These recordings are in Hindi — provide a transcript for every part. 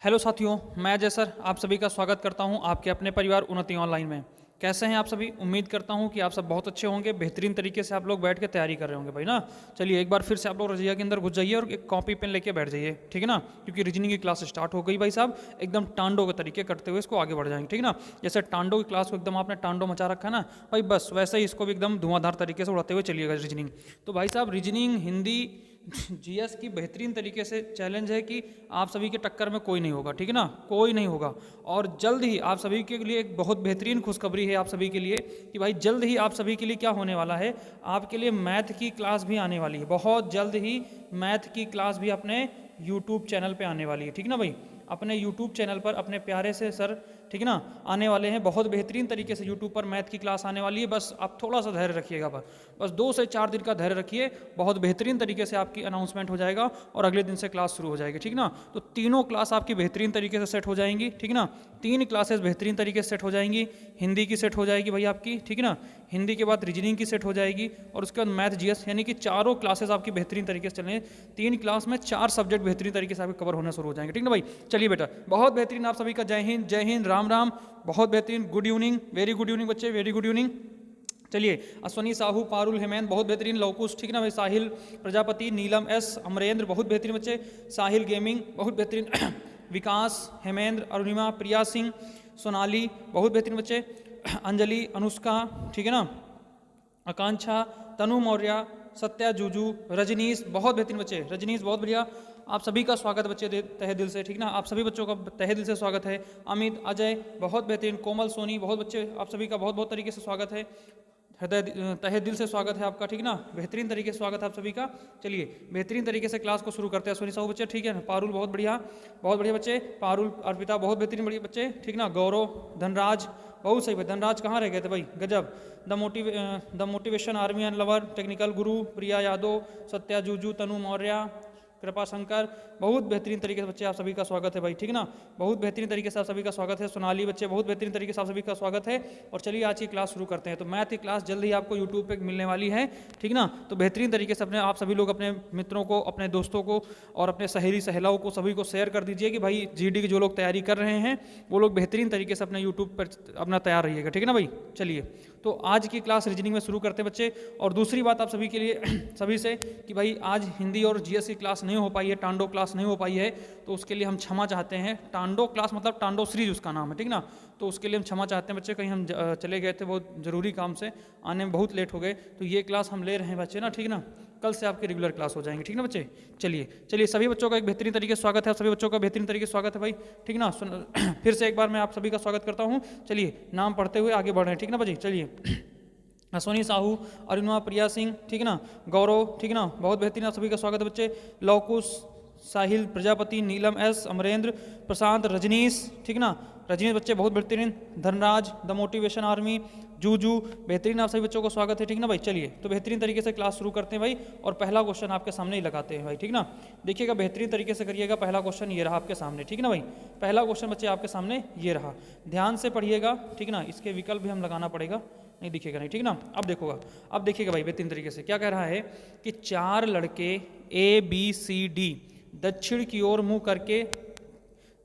हेलो साथियों, मैं अजय सर आप सभी का स्वागत करता हूं आपके अपने परिवार उन्नति ऑनलाइन में। कैसे हैं आप सभी? उम्मीद करता हूं कि आप सब बहुत अच्छे होंगे, बेहतरीन तरीके से आप लोग बैठ के तैयारी कर रहे होंगे भाई ना। चलिए एक बार फिर से आप लोग रजिया के अंदर घुस जाइए और एक कॉपी पेन लेके बैठ जाइए, ठीक है ना, क्योंकि रीजनिंग की क्लास स्टार्ट हो गई भाई साहब। एकदम टांडो के तरीके करते हुए इसको आगे बढ़ जाएंगे, ठीक है ना। जैसे टांडो की क्लास को एकदम आपने टांडो मचा रखा है ना भाई, बस वैसे ही इसको भी एकदम धुआंधार तरीके से उड़ाते हुए चलिएगा रीजनिंग। तो भाई साहब रीजनिंग, हिंदी, जीएस की बेहतरीन तरीके से चैलेंज है कि आप सभी के टक्कर में कोई नहीं होगा, ठीक है ना, कोई नहीं होगा। और जल्द ही आप सभी के लिए एक बहुत बेहतरीन खुशखबरी है आप सभी के लिए कि भाई जल्द ही आप सभी के लिए क्या होने वाला है, आपके लिए मैथ की क्लास भी आने वाली है। बहुत जल्द ही मैथ की क्लास भी अपने यूट्यूब चैनल पे आने वाली है, ठीक ना भाई। अपने यूट्यूब चैनल पर अपने प्यारे से सर, ठीक है ना, आने वाले हैं। बहुत बेहतरीन तरीके से यूट्यूब पर मैथ की क्लास आने वाली है। बस आप थोड़ा सा धैर्य रखिएगा, बस 2 से 4 दिन का धैर्य रखिए। बहुत बेहतरीन तरीके से आपकी अनाउंसमेंट हो जाएगा और अगले दिन से क्लास शुरू हो जाएगी, ठीक ना। तो तीनों क्लास आपकी बेहतरीन तरीके से सेट हो जाएंगी, ठीक ना। 3 क्लासेस बेहतरीन तरीके से सेट हो जाएंगी। हिंदी की सेट हो जाएगी भाई आपकी, ठीक है ना। हिंदी के बाद रीजनिंग की सेट हो जाएगी और उसके बाद मैथ जीएस, यानी कि चारों क्लासेस आपकी बेहतरीन तरीके से चलें। 3 क्लास में 4 सब्जेक्ट बेहतरीन तरीके से आपके कवर होना शुरू हो जाएंगे, ठीक ना भाई। चलिए बेटा, बहुत बेहतरीन आप सभी का जय हिंद, जय हिंद, राम राम। बहुत बेहतरीन, good evening, very good evening बच्चे, वेरी गुड इवनिंग। चलिए, अश्वनी साहू, पारुल, हेमंत, बहुत बेहतरीन। लवकुश, ठीक ना भाई। साहिल प्रजापति, नीलम एस, अमरेंद्र, बहुत बेहतरीन बच्चे। साहिल गेमिंग, बहुत बेहतरीन। विकास, हेमेंद्र, अरुणिमा, प्रिया सिंह, सोनाली, बहुत बेहतरीन बच्चे। अंजलि, अनुष्का, ठीक है ना, आकांक्षा, तनु मौर्य, सत्या, जूजू, रजनीश, बहुत बेहतरीन बच्चे। रजनीश बहुत बढ़िया, आप सभी का स्वागत बच्चे तहे दिल से, ठीक ना। आप सभी बच्चों का तहे दिल से स्वागत है। अमित, अजय, बहुत बेहतरीन। कोमल, सोनी, बहुत बच्चे, आप सभी का बहुत बहुत तरीके से स्वागत है। हृदय तहे दिल से स्वागत है आपका, ठीक ना। बेहतरीन तरीके से स्वागत है आप सभी का। चलिए बेहतरीन तरीके से क्लास को शुरू करते हैं। सोनी साहू बच्चे, ठीक है ना। पारुल बहुत बढ़िया, बहुत बढ़िया बच्चे। पारुल, अर्पिता, बहुत बेहतरीन बढ़िया बच्चे, ठीक ना। गौरव, धनराज, बहुत सही भाई। धनराज कहाँ रह गए थे भाई, गजब। The motivation army and lover, technical गुरु, प्रिया यादव, सत्या, जूजू, तनु मौर्य, कृपा शंकर, बहुत बेहतरीन तरीके से बच्चे आप सभी का स्वागत है भाई, ठीक ना। बहुत बेहतरीन तरीके से आप सभी का स्वागत है। सोनाली बच्चे, बहुत बेहतरीन तरीके से आप सभी का स्वागत है। और चलिए आज की क्लास शुरू करते हैं। तो मैथ की क्लास जल्द ही आपको यूट्यूब पे मिलने वाली है, ठीक ना। तो बेहतरीन तरीके से अपने आप सभी लोग अपने मित्रों को, अपने दोस्तों को और अपने सहेली सहेलाओं को सभी को शेयर कर दीजिए कि भाई जीडी की जो लोग तैयारी कर रहे हैं वो लोग बेहतरीन तरीके से अपने यूट्यूब पर अपना तैयार रहिएगा, ठीक है ना भाई। चलिए तो आज की क्लास रीजनिंग में शुरू करते हैं बच्चे। और दूसरी बात आप सभी के लिए सभी से कि भाई आज हिंदी और जीएस की क्लास नहीं हो पाई है, टांडो क्लास नहीं हो पाई है, तो उसके लिए हम क्षमा चाहते हैं। टांडो क्लास मतलब टांडो सीरीज उसका नाम है, ठीक ना। तो उसके लिए हम क्षमा चाहते हैं बच्चे, कहीं हम चले गए थे बहुत ज़रूरी काम से, आने में बहुत लेट हो गए, तो ये क्लास हम ले रहे हैं बच्चे ना, ठीक ना। कल से आपके रेगुलर क्लास हो जाएंगे, ठीक ना बच्चे। चलिए चलिए, सभी बच्चों का एक बेहतरीन तरीके से स्वागत है, सभी बच्चों का बेहतरीन तरीके से स्वागत है भाई, ठीक ना। फिर से एक बार मैं आप सभी का स्वागत करता हूँ। चलिए नाम पढ़ते हुए आगे बढ़ रहे हैं, ठीक ना बच्चे। चलिए, सोनी साहू, अरुणिमा, प्रिया सिंह, ठीक ना, गौरव, ठीक ना, बहुत बेहतरीन आप सभी का स्वागत है बच्चे। लवकुश, साहिल प्रजापति, नीलम एस, अमरेंद्र, प्रशांत, रजनीश, ठीक ना, रजनीश बच्चे बहुत बेहतरीन। Dhanraj, the motivation army, Juju, बेहतरीन आप सभी बच्चों को स्वागत है, ठीक ना भाई। चलिए तो बेहतरीन तरीके से क्लास शुरू करते हैं भाई, और पहला क्वेश्चन आपके सामने ही लगाते हैं भाई, ठीक ना। देखिएगा बेहतरीन तरीके से करिएगा। पहला क्वेश्चन ये रहा आपके सामने, ठीक ना भाई। पहला क्वेश्चन बच्चे आपके सामने ये रहा, ध्यान से पढ़िएगा, ठीक ना। इसके विकल्प भी हम लगाना पड़ेगा, नहीं दिखेगा नहीं, ठीक ना। अब देखोगा, अब देखिएगा भाई बेहतरीन तरीके से क्या कह रहा है कि 4 लड़के ABCD दक्षिण की ओर मुंह करके,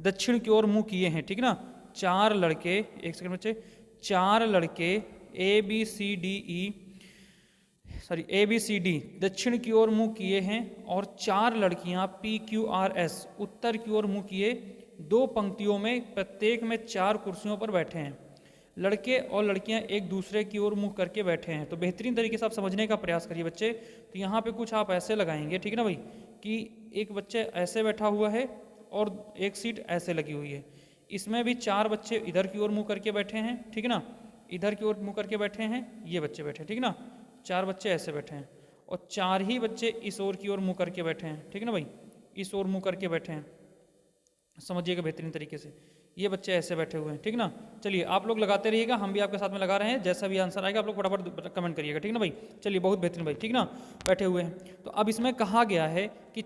दक्षिण की ओर मुंह किए हैं, ठीक ना। 4 लड़के, एक सेकंड बच्चे, 4 लड़के ABCD दक्षिण की ओर मुंह किए हैं और 4 लड़कियां PQRS उत्तर की ओर मुंह किए, 2 पंक्तियों में प्रत्येक में 4 कुर्सियों पर बैठे हैं। लड़के और लड़कियां एक दूसरे की ओर मुंह करके बैठे हैं। तो बेहतरीन तरीके से आप समझने का प्रयास करिए बच्चे। तो यहाँ पे कुछ आप ऐसे लगाएंगे, ठीक है ना भाई, कि एक बच्चे ऐसे बैठा हुआ है और एक सीट ऐसे लगी हुई है। इसमें भी 4 बच्चे इधर की ओर मुंह करके बैठे हैं, ठीक है ना, इधर की ओर मुंह करके बैठे हैं, ये बच्चे बैठे हैं, ठीक है ना। 4 बच्चे ऐसे बैठे हैं और 4 ही बच्चे इस ओर की ओर मुंह करके बैठे हैं, ठीक है ना भाई, इस ओर मुंह करके बैठे हैं। समझिएगा बेहतरीन तरीके से, ये बच्चे ऐसे बैठे हुए हैं, ठीक ना। चलिए आप लोग लगाते रहिएगा, हम भी आपके साथ में लगा रहे हैं। जैसा भी आंसर आएगा आप लोग फटाफट कमेंट करिएगा, ठीक ना भाई। चलिए बहुत बेहतरीन भाई, ठीक ना, बैठे हुए हैं। तो अब इसमें कहा गया है कि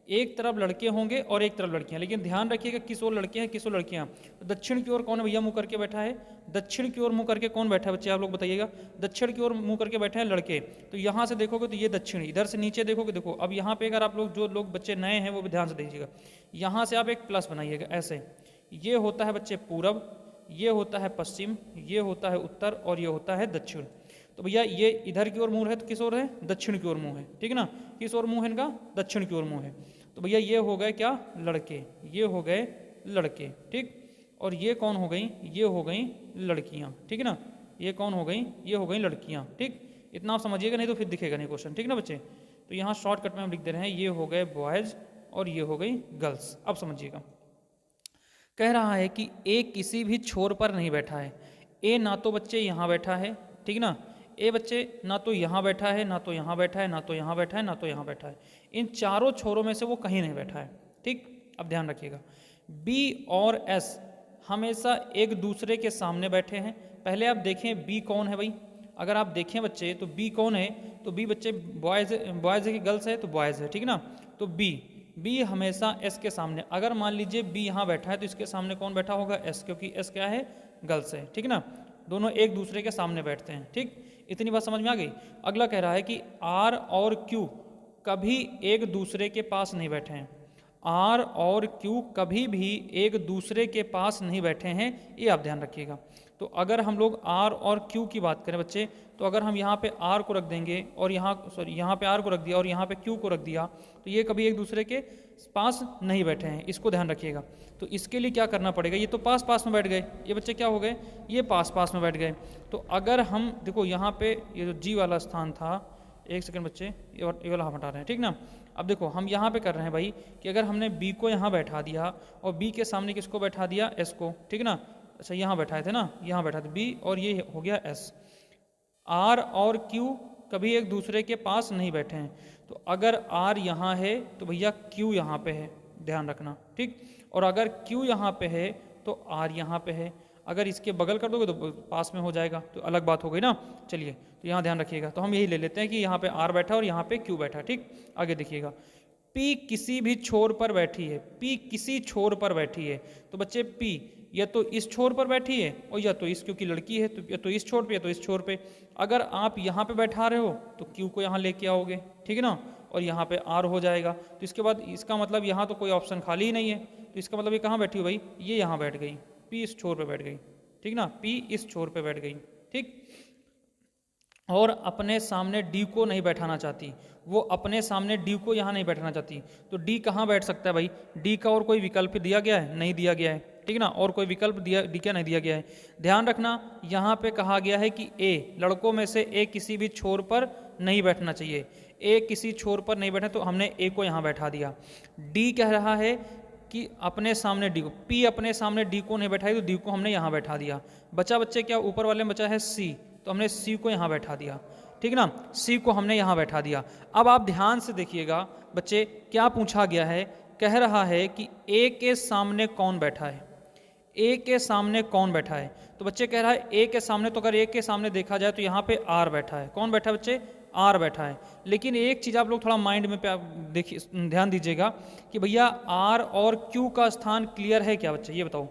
एक तरफ लड़के होंगे और एक तरफ लड़कियां, लेकिन ध्यान रखिएगा किस ओर लड़के हैं किस ओर लड़कियां। तो दक्षिण की ओर कौन भैया मुंह करके बैठा है? दक्षिण की ओर मुंह करके कौन बैठा है बच्चे, आप लोग बताइएगा। दक्षिण की ओर मुंह करके बैठे हैं लड़के। तो यहाँ से देखोगे तो ये दक्षिण, इधर से नीचे देखोगे, देखो अब यहाँ पे अगर आप लोग जो लोग बच्चे नए हैं वो भी ध्यान से देखिएगा, यहाँ से आप एक प्लस बनाइएगा ऐसे। ये होता है बच्चे पूरब, ये होता है पश्चिम, ये होता है उत्तर और ये होता है दक्षिण। तो भैया ये इधर की ओर मुंह है तो किस ओर है? दक्षिण की ओर मुंह है, ठीक है ना। किस ओर मुंह है इनका? दक्षिण की ओर मुंह है। तो भैया ये हो गए क्या? लड़के, ये हो गए लड़के, ठीक। और ये कौन हो गई? ये हो गई लड़कियां, ठीक है ना। ये कौन हो गई? ये हो गई लड़कियां, ठीक। इतना आप समझिएगा, नहीं तो फिर दिखेगा नहीं क्वेश्चन, ठीक ना बच्चे। तो यहाँ शॉर्टकट में हम लिख दे रहे हैं, ये हो गए बॉयज और ये हो गई गर्ल्स। अब समझिएगा, कह रहा है कि ए किसी भी छोर पर नहीं बैठा है। ए ना तो बच्चे यहाँ बैठा है, ठीक ना। ए बच्चे ना तो यहाँ बैठा है, ना तो यहाँ बैठा है, ना तो यहाँ बैठा है, ना तो यहाँ बैठा है। इन चारों छोरों में से वो कहीं नहीं बैठा है, ठीक। अब ध्यान रखिएगा, बी और एस हमेशा एक दूसरे के सामने बैठे हैं। पहले आप देखें बी कौन है भाई। अगर आप देखें बच्चे तो बी कौन है, तो बी बच्चे बॉयज़ है कि गर्ल्स है? तो बॉयज़ है, ठीक ना। तो बी हमेशा एस के सामने, अगर मान लीजिए बी यहाँ बैठा है तो इसके सामने कौन बैठा होगा? एस, क्योंकि एस क्या है? गर्ल्स है, ठीक ना। दोनों एक दूसरे के सामने बैठते हैं, ठीक। इतनी बात समझ में आ गई। अगला कह रहा है कि आर और क्यू कभी एक दूसरे के पास नहीं बैठे हैं। आर और क्यू कभी भी एक दूसरे के पास नहीं बैठे हैं, ये आप ध्यान रखिएगा। तो अगर हम लोग आर और क्यू की बात करें बच्चे, तो अगर हम यहाँ पे आर को रख देंगे और यहाँ पे आर को रख दिया और यहाँ पे क्यू को रख दिया, तो ये कभी एक दूसरे के पास नहीं बैठे हैं, इसको ध्यान रखिएगा। तो इसके लिए क्या करना पड़ेगा? ये तो पास पास में बैठ गए, ये बच्चे क्या हो गए? ये पास पास में बैठ गए। तो अगर हम देखो यहाँ पे ये जो जी वाला स्थान था, एक सेकंड बच्चे, ये वाला हम हटा रहे हैं, ठीक ना। अब देखो हम यहाँ पे कर रहे हैं भाई कि अगर हमने बी को यहाँ बैठा दिया और बी के सामने किसको बैठा दिया? एस को, ठीक ना। अच्छा यहाँ बैठाए थे ना, यहाँ बैठा थे बी और ये हो गया एस। आर और क्यू कभी एक दूसरे के पास नहीं बैठे हैं। तो अगर आर यहाँ है तो भैया क्यू यहाँ पे है, ध्यान रखना, ठीक। और अगर क्यू यहाँ पे है तो आर यहाँ पे है। अगर इसके बगल कर दोगे तो पास में हो जाएगा, तो अलग बात हो गई ना। चलिए, तो यहाँ ध्यान रखिएगा। तो हम यही ले लेते हैं कि यहाँ पे आर बैठा और यहाँ पे क्यू बैठा, ठीक। आगे देखिएगा, पी किसी भी छोर पर बैठी है। पी किसी छोर पर बैठी है, तो बच्चे पी या तो इस छोर पर बैठी है और या तो इस, क्योंकि लड़की है तो या तो इस छोर पे या तो इस छोर पे। अगर आप यहाँ पे बैठा रहे हो तो क्यू को यहाँ लेके आओगे, ठीक है ना, और यहाँ पे आर हो जाएगा। तो इसके बाद इसका मतलब यहाँ तो कोई ऑप्शन खाली ही नहीं है, तो इसका मतलब ये कहाँ बैठी हो भाई? ये यहाँ बैठ गई, पी इस छोर पे बैठ गई, ठीक ना। पी इस छोर पे बैठ गई, ठीक। और अपने सामने डी को नहीं बैठाना चाहती, वो अपने सामने डी को यहाँ नहीं बैठाना चाहती। तो डी कहाँ बैठ सकता है भाई? डी का और कोई विकल्प दिया गया है? नहीं दिया गया है, ठीक ना। और कोई विकल्प क्या नहीं दिया गया है। ध्यान रखना, यहाँ पे कहा गया है कि ए, लड़कों में से ए किसी भी छोर पर नहीं बैठना चाहिए। ए किसी छोर पर नहीं बैठे तो हमने ए को यहाँ बैठा दिया। डी कह रहा है कि अपने सामने डी को, पी अपने सामने डी को नहीं बैठाई तो डी को हमने यहाँ बैठा दिया। बचा बच्चे क्या? ऊपर वाले में बचा है सी, तो हमने सी को यहाँ बैठा दिया, ठीक ना। सी को हमने यहाँ बैठा दिया। अब आप ध्यान से देखिएगा बच्चे, क्या पूछा गया है? कह रहा है कि ए के सामने कौन बैठा है? ए के सामने कौन बैठा है? तो बच्चे कह रहा है ए के सामने, तो अगर ए के सामने देखा जाए तो यहाँ पे आर बैठा है। कौन बैठा है बच्चे? आर बैठा है। लेकिन एक चीज़ आप लोग थोड़ा माइंड में देखिए, ध्यान दीजिएगा कि भैया आर और क्यू का स्थान क्लियर है क्या बच्चे? ये बताओ,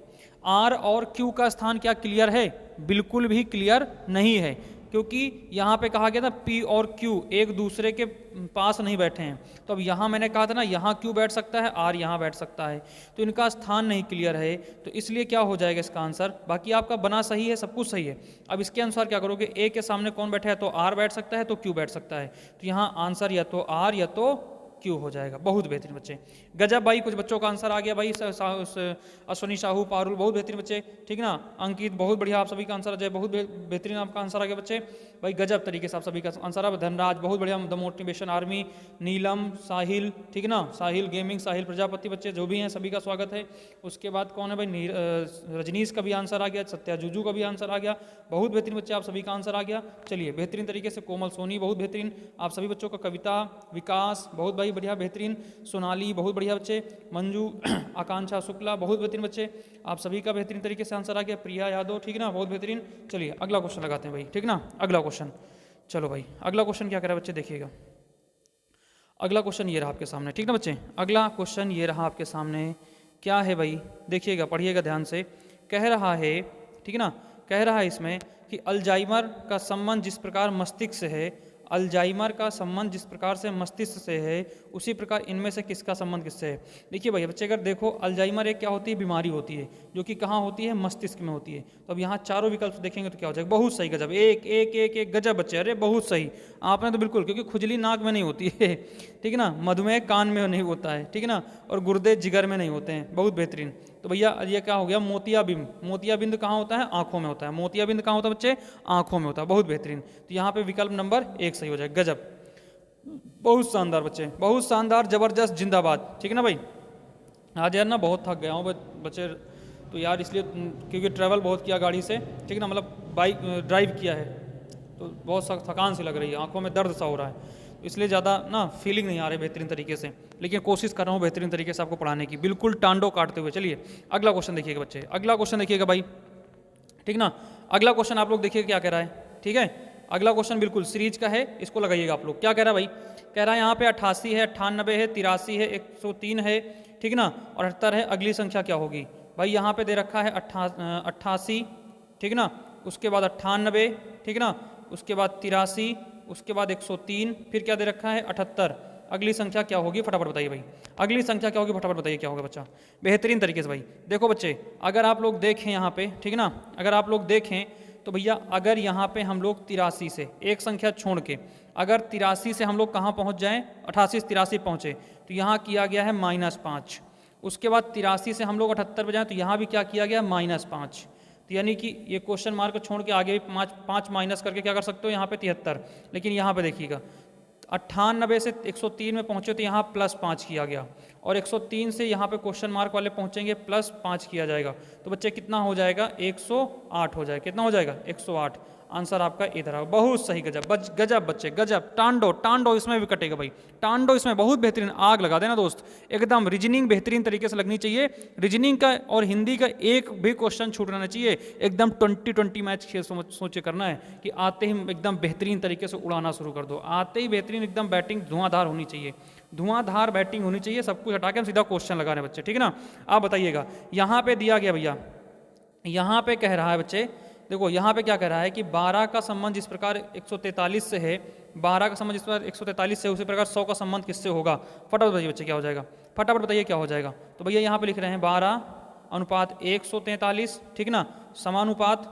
आर और क्यू का स्थान क्या क्लियर है? बिल्कुल भी क्लियर नहीं है, क्योंकि यहाँ पे कहा गया था पी और क्यू एक दूसरे के पास नहीं बैठे हैं। तो अब यहाँ मैंने कहा था ना, यहाँ क्यू बैठ सकता है, आर यहाँ बैठ सकता है, तो इनका स्थान नहीं क्लियर है। तो इसलिए क्या हो जाएगा इसका आंसर? बाकी आपका बना सही है, सब कुछ सही है। अब इसके अनुसार क्या करोगे? ए के सामने कौन बैठा है? तो आर बैठ सकता है, तो क्यू बैठ सकता है। तो यहाँ आंसर या तो आर या तो क्यू हो जाएगा। बहुत बेहतरीन बच्चे, गजब भाई। कुछ बच्चों का आंसर आ गया भाई, अश्वनी साहू, पारुल, बहुत बेहतरीन बच्चे, ठीक ना। अंकित, बहुत बढ़िया, आप सभी का आंसर आ जाए, बहुत बेहतरीन आपका आंसर आ गया बच्चे भाई, गजब तरीके से आप सभी का आंसर आ। धनराज, बहुत बढ़िया, द मोटिवेशन आर्मी, नीलम, साहिल, ठीक ना, साहिल गेमिंग, साहिल प्रजापति, बच्चे जो भी हैं सभी का स्वागत है। उसके बाद कौन है भाई? रजनीश का भी आंसर आ गया, सत्या जुजू का भी आंसर आ गया, बहुत बेहतरीन बच्चे, आप सभी का आंसर आ गया। चलिए, बेहतरीन तरीके से कोमल सोनी, बहुत बेहतरीन, आप सभी बच्चों का। कविता, विकास, बहुत भाई बढ़िया, बेहतरीन। सोनाली, बहुत बढ़िया बच्चे। मंजू, आकांक्षा शुक्ला, बहुत बेहतरीन बच्चे, आप सभी का बेहतरीन तरीके से आंसर आ गया। प्रिया यादव, ठीक ना, बहुत बेहतरीन। चलिए अगला क्वेश्चन लगाते हैं भाई, ठीक ना। अगला क्वेश्चन, चलो भाई, अगला क्वेश्चन क्या कह रहा है बच्चे? देखिएगा, अगला क्वेश्चन ये रहा आपके सामने, ठीक ना बच्चे। अगला क्वेश्चन ये रहा आपके सामने, क्या है भाई, देखिएगा पढ़िएगा ध्यान से। कह रहा है, ठीक है ना, कह रहा है इसमें कि अल्जाइमर का संबंध जिस प्रकार मस्तिष्क से है, अल्जाइमर का संबंध जिस प्रकार से मस्तिष्क से है, उसी प्रकार इनमें से किसका संबंध किससे है। देखिए भाई बच्चे, अगर देखो अल्जाइमर एक क्या होती है, बीमारी होती है जो कि कहाँ होती है, मस्तिष्क में होती है। तो अब यहाँ चारों विकल्प देखेंगे तो क्या हो जाएगा, बहुत सही, गजब, एक एक एक एक गजब बच्चे, अरे बहुत सही आपने तो बिल्कुल, क्योंकि खुजली नाक में नहीं होती है, ठीक है ना, मधुमेह कान में नहीं होता है, ठीक है ना, और गुर्दे जिगर में नहीं होते हैं, बहुत बेहतरीन। तो भैया ये क्या हो गया, मोतियाबिंद। मोतियाबिंद कहाँ होता है, आंखों में होता है। मोतियाबिंद कहाँ होता है बच्चे, आंखों में होता है, बहुत बेहतरीन। तो यहाँ पे विकल्प नंबर 1 सही हो जाए, गजब, बहुत शानदार बच्चे, बहुत शानदार, जबरदस्त, जिंदाबाद, ठीक है ना भाई। आज यार ना बहुत थक गया हूँ बच्चे, तो यार इसलिए क्योंकि ट्रैवल बहुत किया गाड़ी से, ठीक है ना, मतलब बाइक ड्राइव किया है, तो बहुत थकान सी लग रही है, आंखों में दर्द सा हो रहा है, तो इसलिए ज़्यादा ना फीलिंग नहीं आ रही बेहतरीन तरीके से, लेकिन कोशिश कर रहा हूँ बेहतरीन तरीके से आपको पढ़ाने की, बिल्कुल टांडो काटते हुए। चलिए अगला क्वेश्चन देखिएगा बच्चे, अगला क्वेश्चन देखिएगा भाई, ठीक ना। अगला क्वेश्चन आप लोग देखिए क्या कह रहा है, ठीक है। अगला क्वेश्चन बिल्कुल सीरीज का है, इसको लगाइएगा आप लोग। क्या कह रहा है भाई, कह रहा है यहाँ पे 88 है, 98 है, 83 है, 103 है, ठीक ना, और 78 है, अगली संख्या क्या होगी। भाई यहाँ पे दे रखा है 88, ठीक ना, उसके बाद 98, ठीक ना, उसके बाद 83, उसके बाद 103, फिर क्या दे रखा है 78, अगली संख्या क्या होगी, फटाफट बताइए भाई, अगली संख्या क्या होगी, फटाफट बताइए क्या होगा बच्चा, बेहतरीन तरीके से भाई। देखो बच्चे, अगर आप लोग देखें यहाँ पे, ठीक ना, अगर आप लोग देखें तो भैया अगर यहाँ पे हम लोग 83 से एक संख्या छोड़ के, अगर 83 से हम लोग कहाँ पहुँच जाएं, 88 से 83 पहुँचे, तो यहाँ किया गया है -5। उसके बाद 83 से हम लोग 78 पे जाएँ तो यहाँ भी क्या किया गया, -5। तो यानी कि ये क्वेश्चन मार्क छोड़ के आगे भी 5 माइनस करके क्या कर सकते हो, यहाँ पे 73। लेकिन यहाँ पे देखिएगा 98 से 103 में पहुँचे तो यहाँ +5 किया गया, और 103 से यहाँ पे क्वेश्चन मार्क वाले पहुँचेंगे +5 किया जाएगा, तो बच्चे कितना हो जाएगा, 108 हो जाएगा। कितना हो जाएगा, 108। आंसर आपका इधर आओ, बहुत सही, गजब गजब बच्चे, गजब, टांडो टांडो इसमें भी कटेगा भाई, टांडो इसमें बहुत बेहतरीन, आग लगा देना दोस्त, एकदम रीजनिंग बेहतरीन तरीके से लगनी चाहिए। रीजनिंग का और हिंदी का एक भी क्वेश्चन छूटना नहीं चाहिए, एकदम 20-20 मैच खेल सोचे करना है कि आते ही एकदम बेहतरीन तरीके से उड़ाना शुरू कर दो, आते ही बेहतरीन एकदम बैटिंग धुआंधार होनी चाहिए, धुआंधार बैटिंग होनी चाहिए, सब कुछ हटा के हम सीधा क्वेश्चन लगा रहे हैं बच्चे, ठीक है ना। आप बताइएगा, यहाँ पे दिया गया भैया, यहाँ पे कह रहा है बच्चे, देखो यहाँ पे क्या कह रहा है कि 12 का संबंध जिस प्रकार 143 से है, 12 का संबंध जिस प्रकार 143 से, उसी प्रकार 100 का संबंध किससे होगा। फटाफट बताइए बच्चे क्या हो जाएगा, फटाफट बताइए क्या हो जाएगा। तो भैया यहाँ पे लिख रहे हैं 12:143, ठीक ना, समानुपात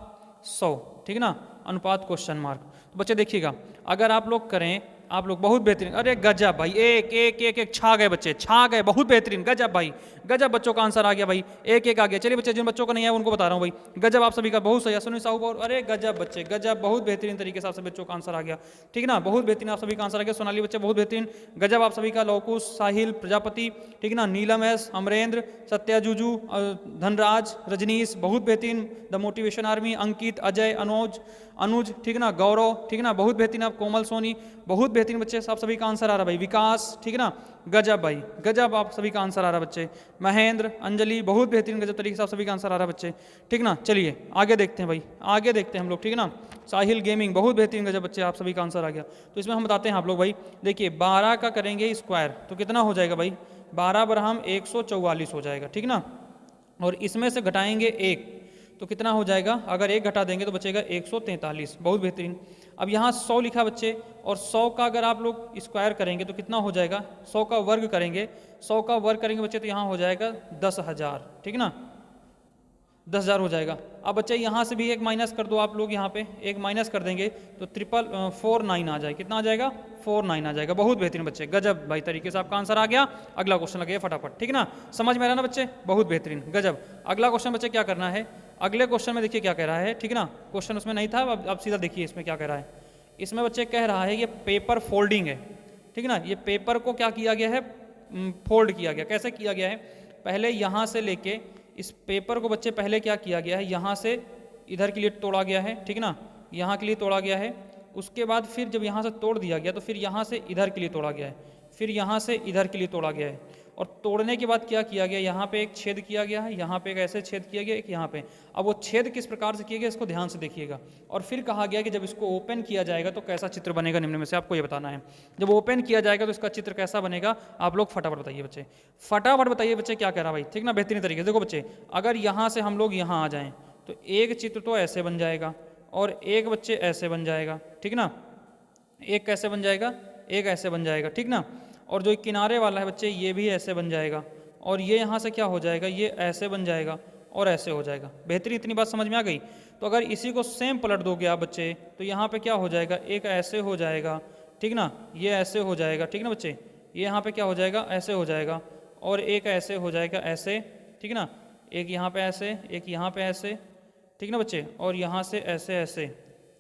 100, ठीक ना, अनुपात क्वेश्चन मार्क। तो बच्चे देखिएगा, अगर आप लोग करें, आप लोग बहुत बेहतरीन, अरे गजब भाई, एक एक एक एक छा गए बच्चे, छा गए, बहुत बेहतरीन, गजब भाई, गजब, बच्चों का आंसर आ गया भाई, एक एक आ गया। चलिए बच्चे, जिन बच्चों को नहीं है उनको बता रहा हूँ भाई, गजब आप सभी का, बहुत सही, सुनील साहू, और अरे गजब बच्चे, गजब, बहुत बेहतरीन तरीके से आप सभी बच्चों का आंसर आ गया, ठीक है ना, बहुत बेहतरीन आप सभी का आंसर आ गया। सोनाली बच्चे बहुत बेहतरीन, गजब आप सभी का, लौकुश, साहिल, प्रजापति, ठीक है ना, नीलम एस, अमरेंद्र, सत्या जुजू, धनराज, रजनीश, बहुत बेहतरीन, द मोटिवेशन आर्मी, अंकित, अजय, अनुज, ठीक है ना, गौरव, ठीक है ना, बहुत बेहतरीन, आप कोमल सोनी, बहुत बेहतरीन बच्चे, आप सभी का आंसर आ रहा भाई, विकास, ठीक है ना, गजब भाई, गजब आप सभी का आंसर आ रहा बच्चे, महेंद्र, अंजलि, बहुत बेहतरीन, गजब तरीके से आप सभी का आंसर आ रहा बच्चे, ठीक ना। चलिए आगे देखते हैं भाई, आगे देखते हैं हम लोग, ठीक है ना। साहिल गेमिंग, बहुत बेहतरीन, गजब बच्चे, आप सभी का आंसर आ गया। तो इसमें हम बताते हैं आप लोग भाई, देखिए 12 का करेंगे स्क्वायर तो कितना हो जाएगा भाई, 12 बराबर 144 हो जाएगा, ठीक ना, और इसमें से घटाएंगे 1 तो कितना हो जाएगा, अगर 1 घटा देंगे तो बचेगा 143, बहुत बेहतरीन। अब यहाँ 100 लिखा बच्चे, और 100 का अगर आप लोग स्क्वायर करेंगे तो कितना हो जाएगा, 100 का वर्ग करेंगे, 100 का वर्ग करेंगे बच्चे तो यहाँ हो जाएगा 10,000, ठीक ना, 10,000 हो जाएगा। अब बच्चे यहाँ से भी एक माइनस कर दो आप लोग, यहाँ पे एक माइनस कर देंगे तो 499 आ जाएगा, कितना आ जाएगा, 49 आ जाएगा, बहुत बेहतरीन बच्चे, गजब भाई तरीके से आपका आंसर आ गया। अगला क्वेश्चन लगे फटाफट, ठीक है ना, समझ में आ रहा ना बच्चे, बहुत बेहतरीन, गजब। अगला क्वेश्चन बच्चे क्या करना है, अगले क्वेश्चन में देखिए क्या कह रहा है, ठीक है ना, क्वेश्चन उसमें नहीं था, अब सीधा देखिए इसमें क्या कह रहा है। इसमें बच्चे कह रहा है ये पेपर फोल्डिंग है, ठीक है ना, ये पेपर को क्या किया गया है, फोल्ड किया गया। कैसे किया गया है, पहले यहाँ से लेके इस पेपर को बच्चे पहले क्या किया गया है, यहाँ से इधर के लिए तोड़ा गया है, ठीक ना, यहाँ के लिए तोड़ा गया है, उसके बाद फिर जब यहाँ से तोड़ दिया गया तो फिर यहाँ से इधर के लिए तोड़ा गया है, फिर यहाँ से इधर के लिए तोड़ा गया है, और तोड़ने के बाद क्या किया गया, यहाँ पे एक छेद किया गया है, यहाँ पे एक ऐसे छेद किया गया, एक यहाँ पे। अब वो छेद किस प्रकार से किया गया इसको ध्यान से देखिएगा। और फिर कहा गया कि जब इसको ओपन किया जाएगा तो कैसा चित्र बनेगा, निम्न में से आपको ये बताना है। जब ओपन किया जाएगा तो इसका चित्र कैसा बनेगा, आप लोग फटाफट बताइए बच्चे, फटाफट बताइए बच्चे क्या कह रहा भाई, ठीक ना, बेहतरीन तरीके से। देखो बच्चे, अगर यहाँ से हम लोग यहाँ आ जाएँ तो एक चित्र तो ऐसे बन जाएगा और एक बच्चे ऐसे बन जाएगा, ठीक ना, एक कैसे बन जाएगा, एक ऐसे बन जाएगा, ठीक ना। और जो किनारे वाला है बच्चे ये भी ऐसे बन जाएगा, और ये यहाँ से क्या हो जाएगा, ये ऐसे बन जाएगा और ऐसे हो जाएगा। बेहतरीन, इतनी बात समझ में आ गई। तो अगर इसी को सेम पलट दोगे आप बच्चे तो यहाँ पे क्या हो जाएगा, एक ऐसे हो जाएगा, ठीक ना, ये ऐसे हो जाएगा, ठीक ना बच्चे, ये यहाँ पे क्या हो जाएगा, ऐसे हो जाएगा, और एक ऐसे हो जाएगा, ऐसे, ठीक ना, एक यहाँ पे ऐसे, एक यहाँ पे ऐसे, ठीक ना बच्चे, और यहाँ से ऐसे ऐसे,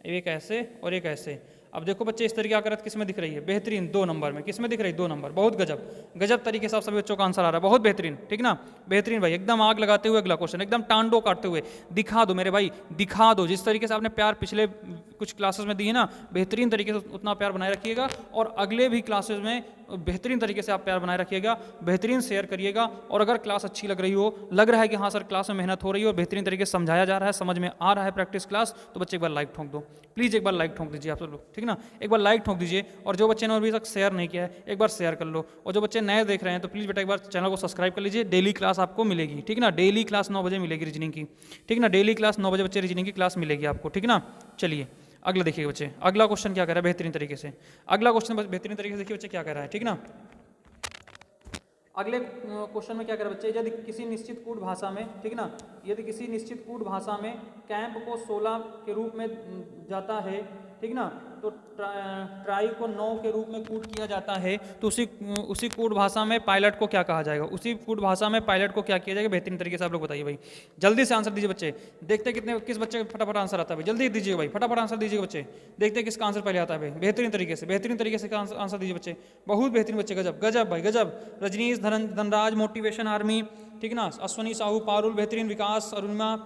एक ऐसे और एक ऐसे। अब देखो बच्चे इस तरीके आकृति किस में दिख रही है, बेहतरीन 2 नंबर में। किस में दिख रही है, 2 नंबर, बहुत गजब, गजब तरीके से आप सभी बच्चों का आंसर आ रहा है, बहुत बेहतरीन, ठीक ना, बेहतरीन भाई, एकदम आग लगाते हुए अगला क्वेश्चन, एकदम टांडो काटते हुए दिखा दो मेरे भाई, दिखा दो। जिस तरीके से आपने प्यार पिछले कुछ क्लासेस में दी है ना, बेहतरीन तरीके से उतना प्यार बनाए रखिएगा, और अगले भी क्लासेस में बेहतरीन तरीके से आप प्यार बनाए रखिएगा, बेहतरीन शेयर करिएगा। और अगर क्लास अच्छी लग रही हो, लग रहा है कि हाँ सर क्लास में मेहनत हो रही है और बेहतरीन तरीके से समझाया जा रहा है, समझ में आ रहा है प्रैक्टिस क्लास, तो बच्चे एक बार लाइक ठोक दो प्लीज़, एक बार लाइक ठोक दीजिए आप सब लोग, ठीक ना, एक बार लाइक ठोक दीजिए। और जो बच्चे ने अभी तक शेयर नहीं किया है एक बार शेयर कर लो, और जो बच्चे नए देख रहे हैं तो प्लीज़ बेटा एक बार चैनल को सब्सक्राइब कर लीजिए। डेली क्लास आपको मिलेगी, ठीक ना, डेली क्लास 9 बजे मिलेगी रीजनिंग की, ठीक ना, डेली क्लास 9 बजे बच्चे रीजनिंग की क्लास मिलेगी आपको, ठीक ना। चलिए अगला देखिए बच्चे, अगला क्वेश्चन क्या कह रहा है बेहतरीन तरीके से, अगला क्वेश्चन बेहतरीन तरीके से देखिए बच्चे क्या कह रहा है, ठीक ना। अगले क्वेश्चन में क्या करें बच्चे, यदि किसी निश्चित कूट भाषा में, ठीक ना, यदि किसी निश्चित कूट भाषा में कैंप को 16 के रूप में जाता है, ठीक ना, तो ट्राई को 9 के रूप में कूट किया जाता है, तो उसी कूट भाषा में पायलट को क्या कहा जाएगा, उसी कूट भाषा में पायलट को क्या किया जाएगा, बेहतरीन तरीके से आप लोग बताइए भाई, जल्दी से आंसर दीजिए बच्चे, देखते कितने किस बच्चे का फटाफट आंसर आता है भाई, जल्दी दीजिए भाई, फटाफट आंसर दीजिए बच्चे, देखते किसका आंसर पहले आता है भाई, बेहतरीन तरीके से, बेहतरीन तरीके से आंसर दीजिए बच्चे, बहुत बेहतरीन बच्चे, गजब गजब भाई गजब। रजनीश धनराज मोटिवेशन आर्मी, ठीक ना, अश्वनी साहू पारुल बेहतरीन, विकास अरुणिमा,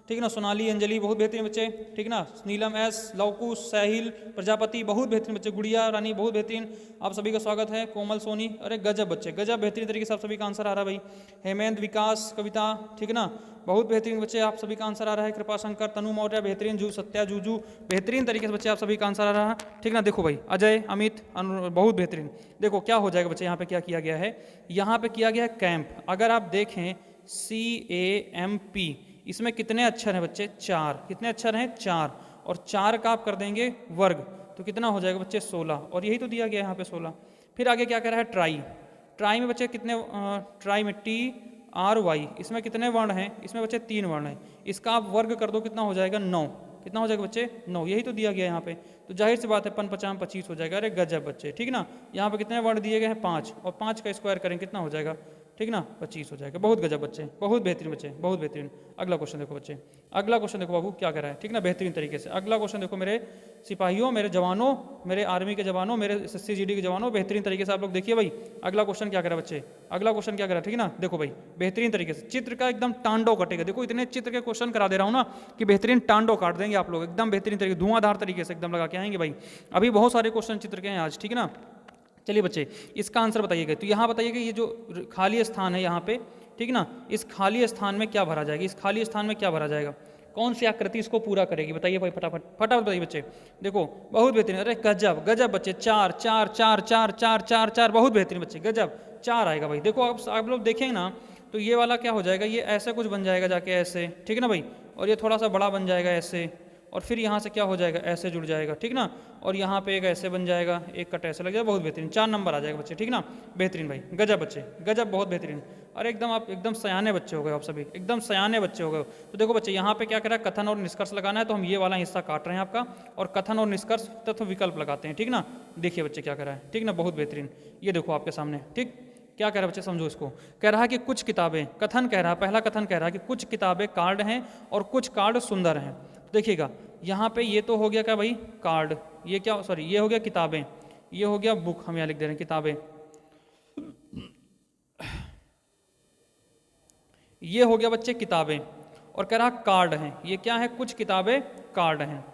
ठीक ना, सोनाली अंजलि बहुत बेहतरीन बच्चे, ठीक ना, नीलम एस, लवकुश, साहिल प्रजापति बहुत बेहतरीन बच्चे, गुड़िया रानी बहुत बेहतरीन, आप सभी का स्वागत है, कोमल सोनी, अरे गजब बच्चे गजब, बेहतरीन तरीके से आप सभी का आंसर आ रहा है भाई, हेमेंद्र विकास कविता, ठीक ना, बहुत बेहतरीन बच्चे आप सभी का आंसर आ रहा है, कृपा शंकर तनु मौर्य बेहतरीन, जू सत्या जूजू बेहतरीन तरीके से बच्चे आप सभी का आंसर आ रहा है, ठीक ना। देखो भाई अजय अमित बहुत बेहतरीन। देखो क्या हो जाएगा बच्चे, यहाँ पे क्या किया गया है, यहाँ पे किया गया है कैंप, अगर आप देखें CAMP, इसमें कितने अक्षर हैं बच्चे, 4, कितने अक्षर हैं 4, और 4 का आप कर देंगे वर्ग तो कितना हो जाएगा बच्चे 16, और यही तो दिया गया है यहाँ पे 16। फिर आगे क्या कह रहा है ट्राई, ट्राई में बच्चे कितने, ट्राई में TRY, इसमें कितने वर्ण हैं, इसमें बच्चे 3 वर्ण हैं, इसका आप वर्ग कर दो कितना हो जाएगा 9, कितना हो जाएगा बच्चे 9, यही तो दिया गया है यहाँ पे, तो जाहिर सी बात है 5 5 25 हो जाएगा, अरे गजब बच्चे, ठीक ना। यहाँ पे कितने वर्ण दिए गए हैं 5, और 5 का स्क्वायर करें कितना हो जाएगा, ठीक ना, 25 हो जाएगा, बहुत गजब बच्चे, बहुत बेहतरीन बच्चे, बहुत बेहतरीन। अगला क्वेश्चन देखो बच्चे, अगला क्वेश्चन देखो बाबू क्या कह रहा है, ठीक ना, बेहतरीन तरीके से। अगला क्वेश्चन देखो मेरे सिपाहियों, मेरे जवानों, मेरे आर्मी के जवानों, मेरे SSC GD के जवानों, बेहतरीन तरीके से आप लोग देखिए भाई, अगला क्वेश्चन क्या कह रहा है बच्चे, अगला क्वेश्चन क्या कह रहा है, ठीक ना। देखो भाई बेहतरीन तरीके से चित्र का एकदम टांडो कटेगा, देखो इतने चित्र के क्वेश्चन करा दे रहा हूँ ना कि बेहतरीन टांडो काट देंगे आप लोग, एकदम बेहतरीन तरीके, धुआंधार तरीके से एकदम लगा के आएंगे भाई। अभी बहुत सारे क्वेश्चन चित्र के हैं आज, ठीक है ना। चलिए बच्चे इसका आंसर बताइएगा, तो यहाँ बताइएगा ये जो खाली स्थान है यहाँ पे, ठीक ना, इस खाली स्थान में क्या भरा जाएगा, इस खाली स्थान में क्या भरा जाएगा, कौन सी आकृति इसको पूरा करेगी, बताइए भाई फटाफट फटाफट बताइए बच्चे। देखो बहुत बेहतरीन, अरे गजब गजब बच्चे, 4 4 4 4 4 4 4, बहुत बेहतरीन बच्चे गजब, 4 आएगा भाई। देखो आप लोग देखेंगे ना तो ये वाला क्या हो जाएगा, ये ऐसे कुछ बन जाएगा जाके ऐसे, ठीक है ना भाई, और ये थोड़ा सा बड़ा बन जाएगा ऐसे, और फिर यहाँ से क्या हो जाएगा ऐसे जुड़ जाएगा, ठीक ना, और यहाँ पे एक ऐसे बन जाएगा, एक कट ऐसे लग जाएगा, बहुत बेहतरीन, 4 नंबर आ जाएगा बच्चे, ठीक ना, बेहतरीन भाई गजब बच्चे गजब, बहुत बेहतरीन। अरे एकदम आप एकदम सयाने बच्चे हो गए, आप सभी एकदम सयाने बच्चे हो गए। तो देखो बच्चे यहाँ पे क्या कह रहा है, कथन और निष्कर्ष लगाना है, तो हम ये वाला हिस्सा काट रहे हैं आपका, और कथन और निष्कर्ष तत्व विकल्प लगाते हैं, ठीक ना। देखिए बच्चे क्या कह रहा है, ठीक ना, बहुत बेहतरीन, ये देखो आपके सामने, ठीक क्या कह रहा है बच्चे, समझो इसको। कह रहा है कि कुछ किताबें, कथन कह रहा है, पहला कथन कह रहा है कि कुछ किताबें कार्ड हैं और कुछ कार्ड सुंदर हैं। देखिएगा यहाँ पे ये तो हो गया क्या भाई कार्ड, ये क्या सॉरी ये हो गया किताबें, ये हो गया बुक, हम यहाँ लिख दे रहे हैं किताबें, ये हो गया बच्चे किताबें, और कह रहा कार्ड हैं, ये क्या है, कुछ किताबें कार्ड हैं,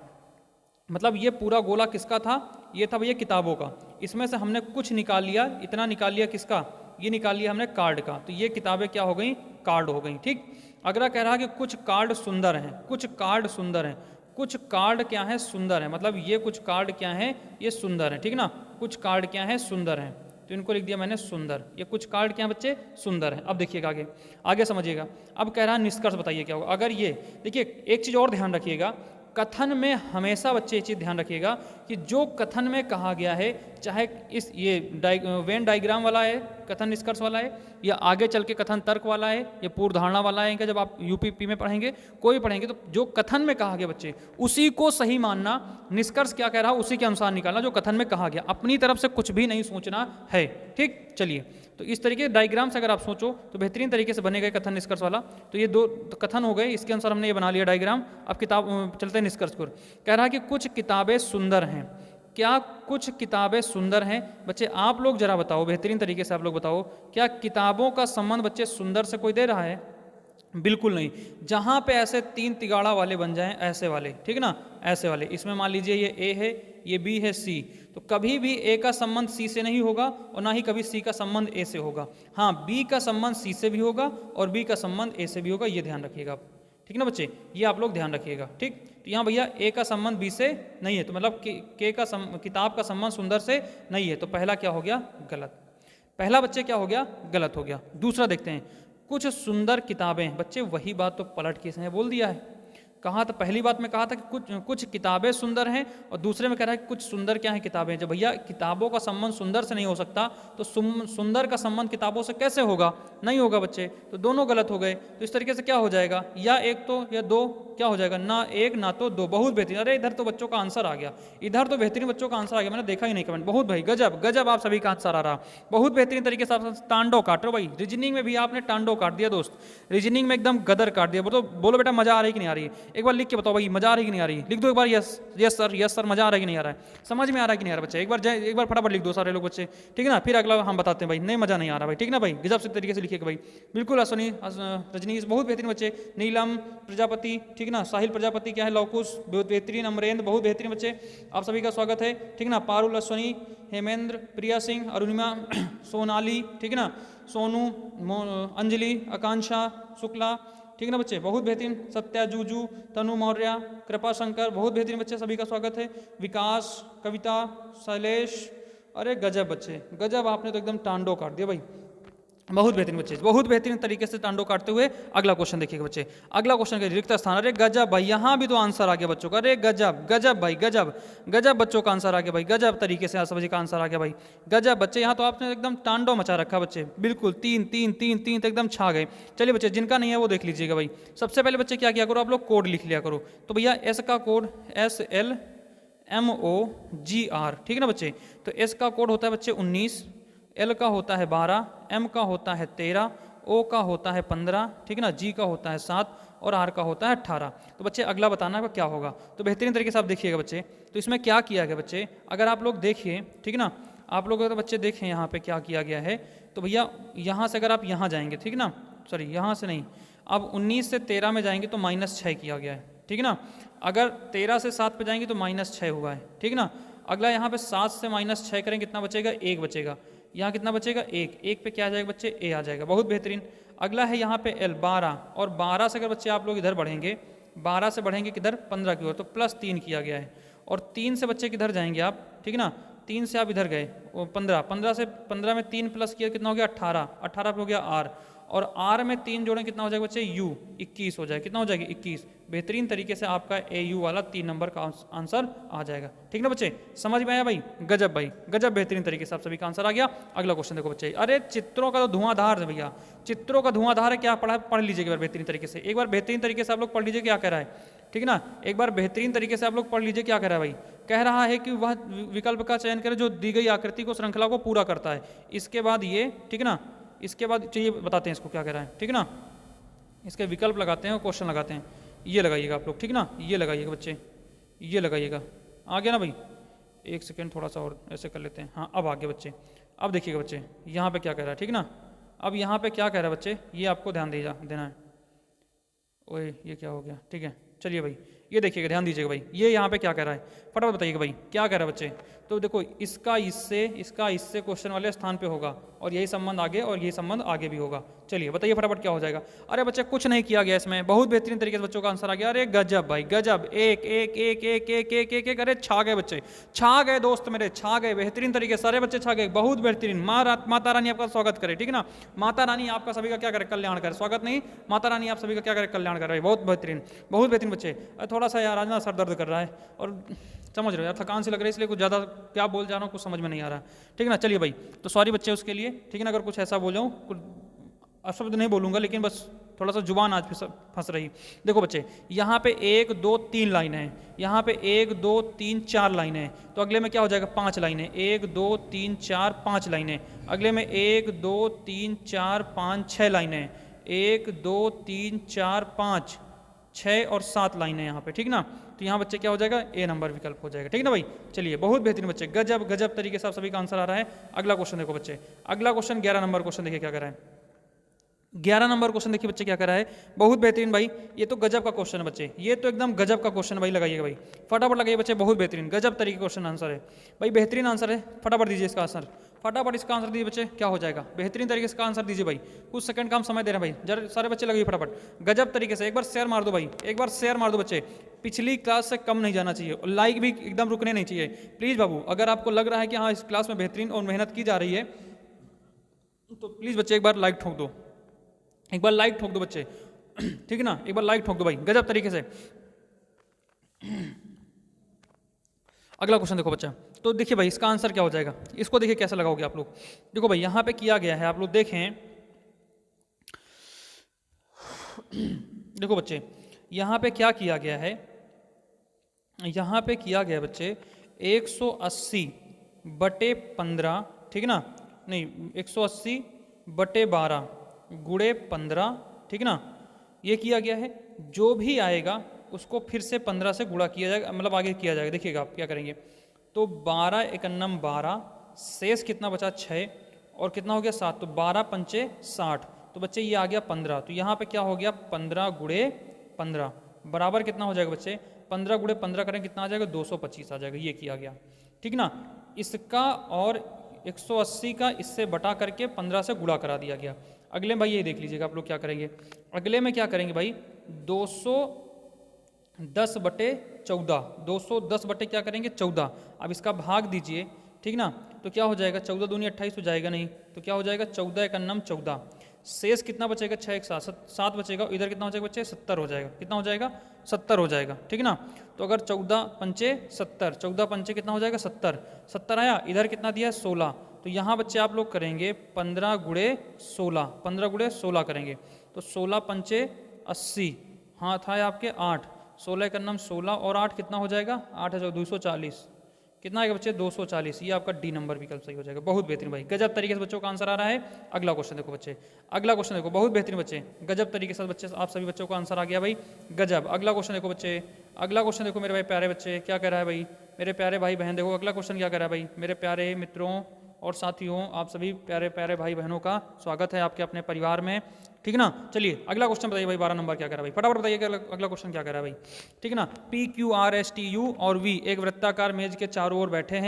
मतलब ये पूरा गोला किसका था, ये था भैया किताबों का, इसमें से हमने कुछ निकाल लिया, इतना निकाल लिया किसका, ये निकाल लिया हमने कार्ड का, तो ये किताबें क्या हो गई, कार्ड हो गई। ठीक, अगला कह रहा कि कुछ कार्ड सुंदर हैं, कुछ कार्ड सुंदर हैं, कुछ कार्ड क्या है, सुंदर है, मतलब ये कुछ कार्ड क्या है, ये सुंदर है। ठीक ना, कुछ कार्ड क्या है, सुंदर है, तो इनको लिख दिया मैंने सुंदर। ये कुछ कार्ड क्या है बच्चे, सुंदर है। अब देखिएगा आगे, आगे समझिएगा। अब कह रहा है निष्कर्ष बताइए क्या होगा अगर ये, देखिए एक चीज़ और ध्यान रखिएगा, कथन में हमेशा बच्चे ये चीज़ ध्यान रखिएगा कि जो कथन में कहा गया है, चाहे इस ये वेन डायग्राम वाला है, कथन निष्कर्ष वाला है, या आगे चल के कथन तर्क वाला है, या पूर्व धारणा वाला है, इनका जब आप यूपीपी में पढ़ेंगे, कोई पढ़ेंगे, तो जो कथन में कहा गया बच्चे उसी को सही मानना, निष्कर्ष क्या कह रहा है उसी के अनुसार निकालना जो कथन में कहा गया, अपनी तरफ से कुछ भी नहीं सोचना है। ठीक, चलिए, तो इस तरीके डायग्राम से अगर आप सोचो तो बेहतरीन तरीके से बनेगा कथन निष्कर्ष वाला। तो ये दो तो कथन हो गए, इसके अनुसार हमने ये बना लिया डायग्राम। अब किताब चलते हैं निष्कर्ष को। कह रहा है कि कुछ किताबें सुंदर हैं। क्या कुछ किताबें सुंदर हैं? बच्चे आप लोग जरा बताओ, बेहतरीन तरीके से आप लोग बताओ, क्या किताबों का संबंध बच्चे सुंदर से कोई दे रहा है? बिल्कुल नहीं। जहाँ पे ऐसे तीन तिगाड़ा वाले बन जाएं, ऐसे वाले, ठीक ना, ऐसे वाले, इसमें मान लीजिए ये ए है, ये बी है, सी, तो कभी भी ए का संबंध सी से नहीं होगा और ना ही कभी सी का संबंध ए से होगा। हाँ, बी का संबंध सी से भी होगा और बी का संबंध ए से भी होगा, ये ध्यान रखिएगा आप। ठीक ना बच्चे, ये आप लोग ध्यान रखिएगा। ठीक, तो यहाँ भैया ए का संबंध बी से नहीं है, तो मतलब के का किताब का संबंध सुंदर से नहीं है, तो पहला क्या हो गया, गलत। पहला बच्चे क्या हो गया, गलत हो गया। दूसरा देखते हैं, कुछ सुंदर किताबें। बच्चे वही बात तो पलट के इसने बोल दिया है। कहा था, पहली बात में कहा था कि कुछ किताबें सुंदर हैं, और दूसरे में कह रहा है कि कुछ सुंदर क्या है, किताबें। जब भैया किताबों का संबंध सुंदर से नहीं हो सकता, तो सुंदर का संबंध किताबों से कैसे होगा, नहीं होगा बच्चे, तो दोनों गलत हो गए। तो इस तरीके से क्या हो जाएगा, या एक तो या दो, क्या हो जाएगा, ना एक ना तो दो। बहुत बेहतरीन, अरे इधर तो बच्चों का आंसर आ गया, इधर तो बेहतरीन बच्चों का आंसर आ गया, मैंने देखा ही नहीं कमेंट। बहुत भाई गजब गजब, आप सभी का आंसर आ रहा, बहुत बेहतरीन तरीके से आप तांडव काट रहे हो भाई। रीजनिंग में भी आपने तांडव काट दिया दोस्त, रीजनिंग में एकदम गदर काट दिया। बोलो बेटा मजा आ रही कि नहीं आ रही है, एक बार लिख के बताओ भाई, मजा आ रही कि नहीं आ रही है, लिख दो एक बार, yes yes sir, yes sir, मजा आ रहा है कि नहीं आ रहा है, समझ में आ रहा है कि नहीं आ रहा बच्चे, एक बार फटाफट लिख दो सारे लोग बच्चे, ठीक है ना। फिर अगला हम बताते हैं भाई, नहीं मजा नहीं आ रहा भाई, ठीक ना भाई, गजब से तरीके से लिखिएगा भाई, बिल्कुल। अश्विनी रजनीश बहुत बेहतरीन बच्चे, नीलम प्रजापति, ठीक ना, साहिल प्रजापति, क्या है, लवकुश बहुत बेहतरीन, अमरेंद्र बहुत बेहतरीन बच्चे, आप सभी का स्वागत है, ठीक ना। पारुल, अश्विनी, हेमेंद्र, प्रिया सिंह, अरुणिमा, सोनाली, ठीक है ना, सोनू, अंजलि, आकांक्षा शुक्ला, ठीक है ना बच्चे, बहुत बेहतरीन। सत्या, जूजू, तनु मौर्य, कृपा शंकर, बहुत बेहतरीन बच्चे, सभी का स्वागत है। विकास, कविता, शैलेश, अरे गजब बच्चे गजब, आपने तो एकदम टांडो काट दिया भाई, बहुत बेहतरीन बच्चे, बहुत बेहतरीन तरीके से टांडो काटते हुए। अगला क्वेश्चन देखिएगा बच्चे, अगला क्वेश्चन का रिक्त स्थान, अरे गजब भाई, यहाँ भी तो आंसर आ गया बच्चों का, अरे गजब गजब भाई, गजब गजब बच्चों का आंसर आ गया भाई, गजब तरीके से सभी का आंसर आ गया भाई, गजब बच्चे, यहाँ तो आपने एकदम टांडो मचा रखा बच्चे, बिल्कुल तीन तीन तीन तीन तो एकदम छा गए। चलिए बच्चे, जिनका नहीं है वो देख लीजिएगा भाई। सबसे पहले बच्चे क्या किया करो, आप लोग कोड लिख लिया करो। तो भैया एस का कोड SLMOGR, ठीक है ना बच्चे, तो एस का कोड होता है बच्चे 19, एल का होता है 12, एम का होता है 13, ओ का होता है 15, ठीक है ना, जी का होता है 7 और आर का होता है 18। तो बच्चे अगला बताना है क्या होगा, तो बेहतरीन तरीके से आप देखिएगा बच्चे। तो इसमें क्या किया गया बच्चे, अगर आप लोग देखिए, ठीक है ना, आप लोग तो बच्चे देखें यहाँ पे क्या किया गया है। तो भैया यहाँ से अगर आप यहाँ जाएंगे, ठीक है ना, सॉरी यहाँ से नहीं, अब 19 से 13 में जाएंगे तो -6 किया गया है, ठीक है ना। अगर 13 से 7 पे जाएंगे तो -6 हुआ है, ठीक है ना। अगला यहाँ पे 7 से -6 करेंगे, कितना बचेगा, 1 बचेगा। यहाँ कितना बचेगा, 1 पे क्या आ जाएगा बच्चे, ए आ जाएगा, बहुत बेहतरीन। अगला है यहाँ पे एल 12, और 12 से अगर बच्चे आप लोग इधर बढ़ेंगे, 12 से बढ़ेंगे किधर, 15 की ओर, तो +3 किया गया है। और 3 से बच्चे किधर जाएंगे आप, ठीक है ना, 3 से आप इधर गए, 15 से 15 में 3 प्लस किया, कितना हो गया, 18 पे हो गया आर, और आर में 3 जोड़ें, कितना हो जाएगा बच्चे, यू, 21 हो जाएगा, कितना हो जाएगा, 21। बेहतरीन तरीके से आपका AU वाला 3 नंबर का आंसर आ जाएगा, ठीक ना बच्चे, समझ में आया भाई, गजब भाई गजब, बेहतरीन तरीके से आप सभी का आंसर आ गया। अगला क्वेश्चन देखो बच्चे, अरे चित्रों का तो धुआंधार है भैया, चित्रों का धुआंधार है, क्या पढ़ लीजिएगा एक बार बेहतरीन तरीके से, एक बार बेहतरीन तरीके से आप लोग पढ़ लीजिए क्या कह रहा है, ठीक है ना, एक बार बेहतरीन तरीके से आप लोग पढ़ लीजिए क्या कह रहा है भाई। कह रहा है कि वह विकल्प का चयन करे जो दी गई आकृति को, श्रृंखला को पूरा करता है। इसके बाद ये, ठीक है ना, इसके बाद चाहिए बताते हैं इसको क्या कह रहा है, ठीक है ना, इसके विकल्प लगाते हैं और क्वेश्चन लगाते हैं। ये लगाइएगा आप लोग, ठीक ना, ये लगाइएगा बच्चे, ये लगाइएगा, आ गया ना भाई, एक सेकेंड थोड़ा सा और ऐसे कर लेते हैं, हाँ अब आ गया बच्चे। अब देखिएगा बच्चे यहाँ पे क्या कह रहा है, ठीक ना, अब यहाँ पे क्या कह रहा है बच्चे, ये आपको ध्यान देना है। ओए ये क्या हो गया, ठीक है, चलिए भाई, ये देखिएगा, ध्यान दीजिएगा भाई, ये यहाँ पे क्या कह रहा है, फटाफट बताइएगा भाई क्या कह रहा है बच्चे। तो देखो इसका इससे क्वेश्चन वाले स्थान पे होगा, और यही संबंध आगे और यही संबंध आगे भी होगा। चलिए बताइए फटाफट क्या हो जाएगा। अरे बच्चे कुछ नहीं किया गया इसमें, बहुत बेहतरीन तरीके से बच्चों का आंसर आ गया। अरे गजब भाई गजब, एक एक एक एक एक एक एक एक, अरे छा गए बच्चे, छा गए दोस्त मेरे, छा गए बेहतरीन तरीके से, सारे बच्चे छा गए, बहुत बेहतरीन। माता रानी आपका स्वागत करे, ठीक है ना, माता रानी आपका सभी का क्या करे, कल्याण करे, स्वागत नहीं, माता रानी आप सभी का क्या करे, कल्याण कर रहे हैं। बहुत बेहतरीन, बहुत बेहतरीन बच्चे। थोड़ा सा यार आज ना सर दर्द कर रहा है, और समझ रहे हो यार, थकान से लग रही है, इसलिए कुछ ज़्यादा क्या बोल जा रहा हूँ कुछ समझ में नहीं आ रहा, ठीक है ना। चलिए भाई, तो सॉरी बच्चे उसके लिए, ठीक है ना, अगर कुछ ऐसा बोल जाऊँ, कुछ अशब्द नहीं बोलूँगा, लेकिन बस थोड़ा सा जुबान आज फंस रही। देखो बच्चे, यहाँ पे 1 2 3 लाइन है, यहाँ पे 1 2 3 4 लाइन है, तो अगले में क्या हो जाएगा, 5 लाइनें, 1 2 3 4 5 लाइनें, अगले में 1 2 3 4 5 6 लाइनें, 1 2 3 4 5 6 और 7 लाइनें यहाँ पे, ठीक ना। तो यहाँ बच्चे क्या हो जाएगा, ए नंबर विकल्प हो जाएगा, ठीक ना भाई। चलिए बहुत बेहतरीन बच्चे, गजब गजब तरीके से आप सभी का आंसर आ रहा है। अगला क्वेश्चन देखो बच्चे, अगला क्वेश्चन 11 नंबर क्वेश्चन देखिए क्या कर रहा है। 11 नंबर क्वेश्चन देखिए बच्चे क्या कर रहा है, बहुत बेहतरीन भाई, ये तो गजब का क्वेश्चन है बच्चे, ये तो एकदम गजब का क्वेश्चन भाई, लगाइएगा भाई, फटाफट लगाइए बच्चे, बहुत बेहतरीन गजब तरीके क्वेश्चन आंसर है भाई, बेहतरीन आंसर है, फटाफट दीजिए इसका आंसर, फटाफट इसका आंसर दीजिए बच्चे, क्या हो जाएगा, बेहतरीन तरीके से आंसर दीजिए भाई, कुछ सेकंड का हम समय दे रहे हैं भाई, जरा सारे बच्चे लगाइए फटाफट, गजब तरीके से, एक बार शेयर मार दो भाई, एक बार शेयर मार दो बच्चे, पिछली क्लास से कम नहीं जाना चाहिए, और लाइक भी एकदम रुकने नहीं चाहिए प्लीज़ बाबू। अगर आपको लग रहा है कि हाँ इस क्लास में बेहतरीन और मेहनत की जा रही है, तो प्लीज़ बच्चे एक बार लाइक ठोक दो, एक बार लाइक ठोक दो बच्चे, ठीक है ना, एक बार लाइक ठोक दो भाई, गजब तरीके से। अगला क्वेश्चन देखो बच्चा, तो देखिए भाई इसका आंसर क्या हो जाएगा, इसको देखिए कैसे लगाओगे आप लोग। देखो भाई यहाँ पे किया गया है, आप लोग देखें, देखो बच्चे यहाँ पे क्या किया गया है, यहाँ पे किया गया बच्चे 180/15, ठीक है ना, नहीं 180/12 गुणे 15, ठीक है ना, ये किया गया है। जो भी आएगा उसको फिर से 15 से गुणा किया जाएगा, मतलब आगे किया जाएगा। देखिएगा आप क्या करेंगे, तो 12 एकन्नम 12, शेष कितना बचा 6, और कितना हो गया 7, तो 12 पंचे 60, तो बच्चे ये आ गया 15। तो यहाँ पे क्या हो गया 15 गुणे 15 बराबर कितना हो जाएगा बच्चे, 15 गुणे 15 करें कितना आ जाएगा, 225 आ जाएगा, ये किया गया, ठीक ना। इसका और 180 का इससे बटा करके 15 से गुणा करा दिया गया। अगले में भाई ये देख लीजिएगा आप लोग क्या करेंगे, अगले में क्या करेंगे भाई, 210/14, 210 बटे क्या करेंगे 14, अब इसका भाग दीजिए, ठीक ना, तो क्या हो जाएगा, 14 दूनी 28 हो जाएगा, नहीं तो क्या हो जाएगा 14 एकन्नम 14, शेष कितना बचेगा 6 एक 7 बचेगा, इधर कितना हो जाएगा बच्चे 70 हो जाएगा, कितना हो जाएगा 70 हो जाएगा, ठीक ना। तो अगर 14 पंचे 70, 14 पंचे कितना हो जाएगा 70, 70 आया, इधर कितना दिया है 16, तो यहाँ बच्चे आप लोग करेंगे 15 गुणे 16, 15 गुणे 16 करेंगे, तो 16 पंचे 80, हाँ था आपके 8, 16 का नाम 16 और 8 कितना हो जाएगा, 8 है 240, कितना आएगा बच्चे 240, ये आपका डी नंबर विकल्प सही हो जाएगा। बहुत बेहतरीन भाई, गजब तरीके से बच्चों का आंसर आ रहा है। अगला क्वेश्चन देखो बच्चे, अगला क्वेश्चन देखो, बहुत बेहतरीन बच्चे, गजब तरीके से बच्चे आप सभी बच्चों का आंसर आ गया भाई, गजब। अगला क्वेश्चन देखो बच्चे, अगला क्वेश्चन देखो मेरे भाई प्यारे बच्चे, क्या कह रहा है भाई, मेरे प्यारे भाई बहन, देखो अगला क्वेश्चन क्या कह रहा है भाई, मेरे प्यारे मित्रों और साथियों, आप सभी प्यारे प्यारे भाई बहनों का स्वागत है आपके अपने परिवार में, ठीक ना। चलिए अगला क्वेश्चन बताइए भाई, 12 नंबर क्या कह रहा है भाई, फटाफट बताइए अगला क्वेश्चन क्या कह रहा है भाई, ठीक है ना। PQRSTU और V एक वृत्ताकार मेज के चारों ओर बैठे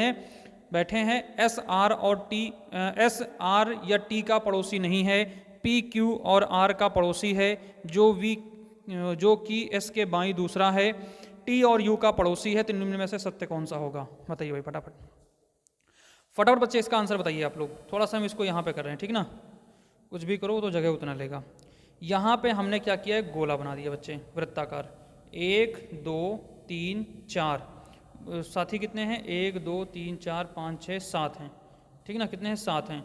हैं, SR और T, SR या T का पड़ोसी नहीं है, PQ और R का पड़ोसी है, जो कि S के बाईं दूसरा है, T और U का पड़ोसी है, तो निम्न में से सत्य कौन सा होगा, बताइए भाई फटाफट बच्चे इसका आंसर बताइए आप लोग। थोड़ा सा हम इसको यहाँ पे कर रहे हैं, ठीक ना, कुछ भी करो तो जगह उतना लेगा। यहाँ पे हमने क्या किया है, गोला बना दिया बच्चे वृत्ताकार, 1 2 3 4, साथी कितने हैं 1 2 3 4 5 6 7 हैं, ठीक ना, कितने हैं 7 हैं,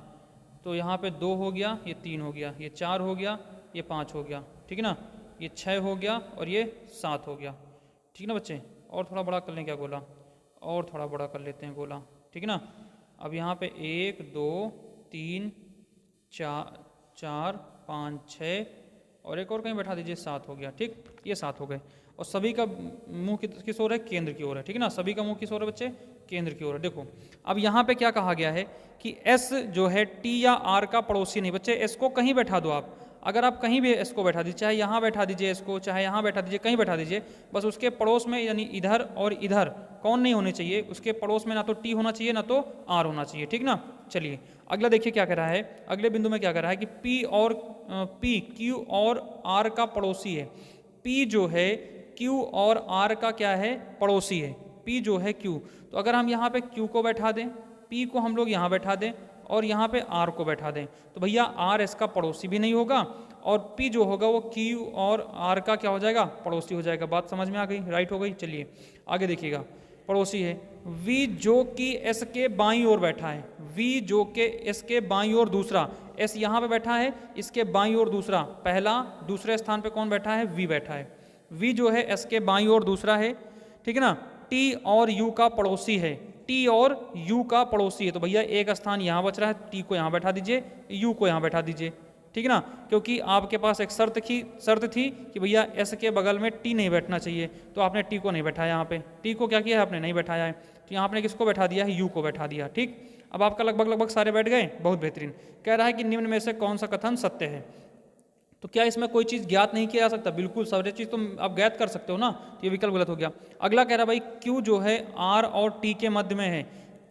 तो यहाँ पे 2 हो गया, ये 3 हो गया, ये 4 हो गया, ये 5 हो गया, ठीक है ना, ये 6 हो गया और ये 7 हो गया, ठीक ना बच्चे। और थोड़ा बड़ा कर लें क्या गोला, और थोड़ा बड़ा कर लेते हैं गोला, ठीक है ना। अब यहाँ पे 1 2 3 4 5 6 और एक और कहीं बैठा दीजिए, 7 हो गया, ठीक, ये 7 हो गए, और सभी का मुंह किस ओर है, केंद्र की ओर है, ठीक है ना, सभी का मुंह किस ओर है बच्चे, केंद्र की ओर है। देखो अब यहाँ पे क्या कहा गया है कि S जो है T या R का पड़ोसी नहीं, बच्चे S को कहीं बैठा दो आप, अगर आप कहीं भी एस को बैठा दीजिए, चाहे यहाँ बैठा दीजिए एस को, चाहे यहाँ बैठा दीजिए, कहीं बैठा दीजिए, बस उसके पड़ोस में यानी इधर और इधर कौन नहीं होने चाहिए, उसके पड़ोस में ना तो टी होना चाहिए ना तो आर होना चाहिए, ठीक ना। चलिए अगला देखिए क्या कह रहा है, अगले बिंदु में क्या कह रहा है कि पी क्यू और आर का पड़ोसी है। पी जो है क्यू और आर का क्या है, पड़ोसी है। पी जो है क्यू, तो अगर हम यहाँ पे क्यू को बैठा दें, पी को हम लोग यहाँ बैठा दें और यहाँ पे आर को बैठा दें, तो भैया आर इसका पड़ोसी भी नहीं होगा और पी जो होगा वो क्यू और आर का क्या हो जाएगा, पड़ोसी हो जाएगा। बात समझ में आ गई, राइट हो गई। चलिए आगे देखिएगा, पड़ोसी है वी जो कि एस के बाईं ओर बैठा है। वी जो के एस के बाईं ओर दूसरा, एस यहाँ पे बैठा है, इसके बाईं ओर दूसरा, पहला दूसरे स्थान पे कौन बैठा है, वी बैठा है। वी जो है एस के बाईं ओर दूसरा है, ठीक है ना। टी और यू का पड़ोसी है, टी और यू का पड़ोसी है, तो भैया एक स्थान यहाँ बच रहा है, टी को यहाँ बैठा दीजिए, यू को यहाँ बैठा दीजिए, ठीक है ना। क्योंकि आपके पास एक शर्त थी कि भैया एस के बगल में टी नहीं बैठना चाहिए, तो आपने टी को नहीं बैठाया यहाँ पे, टी को क्या किया है आपने, नहीं बैठाया है, तो यहाँ आपने किसको बैठा दिया है, यू को बैठा दिया, ठीक। अब आपका लगभग सारे बैठ गए, बहुत बेहतरीन। कह रहा है कि निम्न में से कौन सा कथन सत्य है। तो क्या इसमें कोई चीज़ ज्ञात नहीं किया जा सकता, बिल्कुल सारी चीज़ तो आप ज्ञात कर सकते हो ना, तो ये विकल्प गलत हो गया। अगला कह रहा भाई क्यू जो है आर और टी के मध्य में है।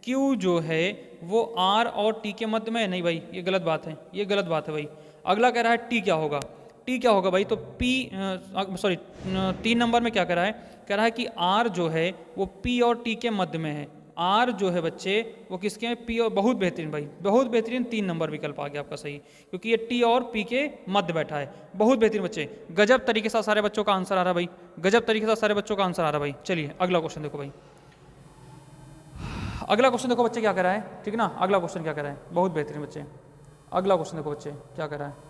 क्यू जो है वो आर और टी के मध्य में है, नहीं भाई ये गलत बात है, ये गलत बात है भाई। अगला कह रहा है टी क्या होगा, टी क्या होगा भाई, तो पी 3 नंबर में क्या कह रहा है कि आर जो है वो पी और टी के मध्य में है। आर जो है बच्चे वो किसके हैं, पी और, बहुत बेहतरीन भाई, बहुत बेहतरीन। 3 नंबर विकल्प आ गया आपका सही, क्योंकि ये टी और पी के मध्य बैठा है। बहुत बेहतरीन बच्चे, गजब तरीके से सारे बच्चों का आंसर आ रहा भाई, गजब तरीके से सारे बच्चों का आंसर आ रहा भाई। चलिए अगला क्वेश्चन देखो भाई, अगला क्वेश्चन देखो बच्चे क्या कह रहा है, ठीक ना। अगला क्वेश्चन क्या कह रहा है, बहुत बेहतरीन बच्चे, अगला क्वेश्चन देखो बच्चे क्या कह रहा है।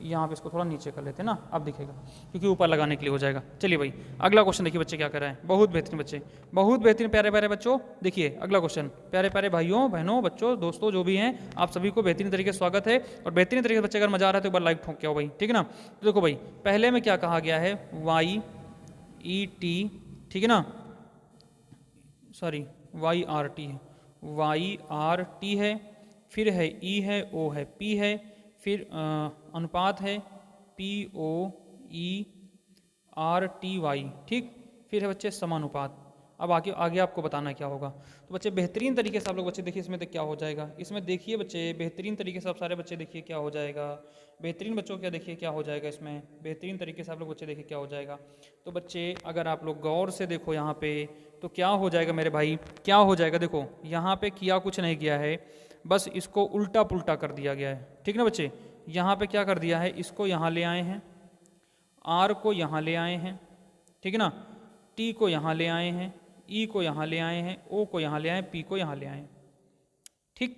यहाँ पे इसको थोड़ा नीचे कर लेते हैं ना, अब दिखेगा, क्योंकि ऊपर लगाने के लिए हो जाएगा। चलिए भाई अगला क्वेश्चन देखिए बच्चे क्या कर रहे हैं, बहुत बेहतरीन बच्चे, बहुत बेहतरीन, प्यारे प्यारे बच्चों। देखिए अगला क्वेश्चन, प्यारे प्यारे भाइयों बहनों बच्चों दोस्तों जो भी हैं, आप सभी को बेहतरीन तरीके से स्वागत है। और बेहतरीन तरीके से बच्चे अगर मजा आ रहा है तो एक बार लाइक ठोक के आओ भाई, ठीक है ना। तो देखो भाई पहले में क्या कहा गया है, वाई ई टी, ठीक है ना, सॉरी वाई आर टी है, वाई आर टी है, फिर है ई है, ओ है, पी है, फिर अनुपात है P O E R T Y, ठीक। फिर है बच्चे समानुपात। अब आगे आपको बताना क्या होगा। तो बच्चे बेहतरीन तरीके से आप लोग बच्चे देखिए इसमें तो क्या हो जाएगा, इसमें देखिए बच्चे बेहतरीन तरीके से आप सारे बच्चे देखिए क्या हो जाएगा, बेहतरीन बच्चों क्या देखिए क्या हो जाएगा, इसमें बेहतरीन तरीके से आप लोग बच्चे देखिए क्या हो जाएगा। तो बच्चे अगर आप लोग गौर से देखो यहाँ पे तो क्या हो जाएगा मेरे भाई, क्या हो जाएगा, देखो यहाँ पे किया कुछ नहीं किया है, बस इसको उल्टा पुल्टा कर दिया गया है, ठीक ना बच्चे। यहाँ पे क्या कर दिया है, इसको यहाँ ले आए हैं, आर को यहाँ ले आए हैं, ठीक है ना, टी को यहाँ ले आए हैं, ई को यहाँ ले आए हैं, ओ को यहाँ ले आए, पी को यहाँ ले आए, ठीक।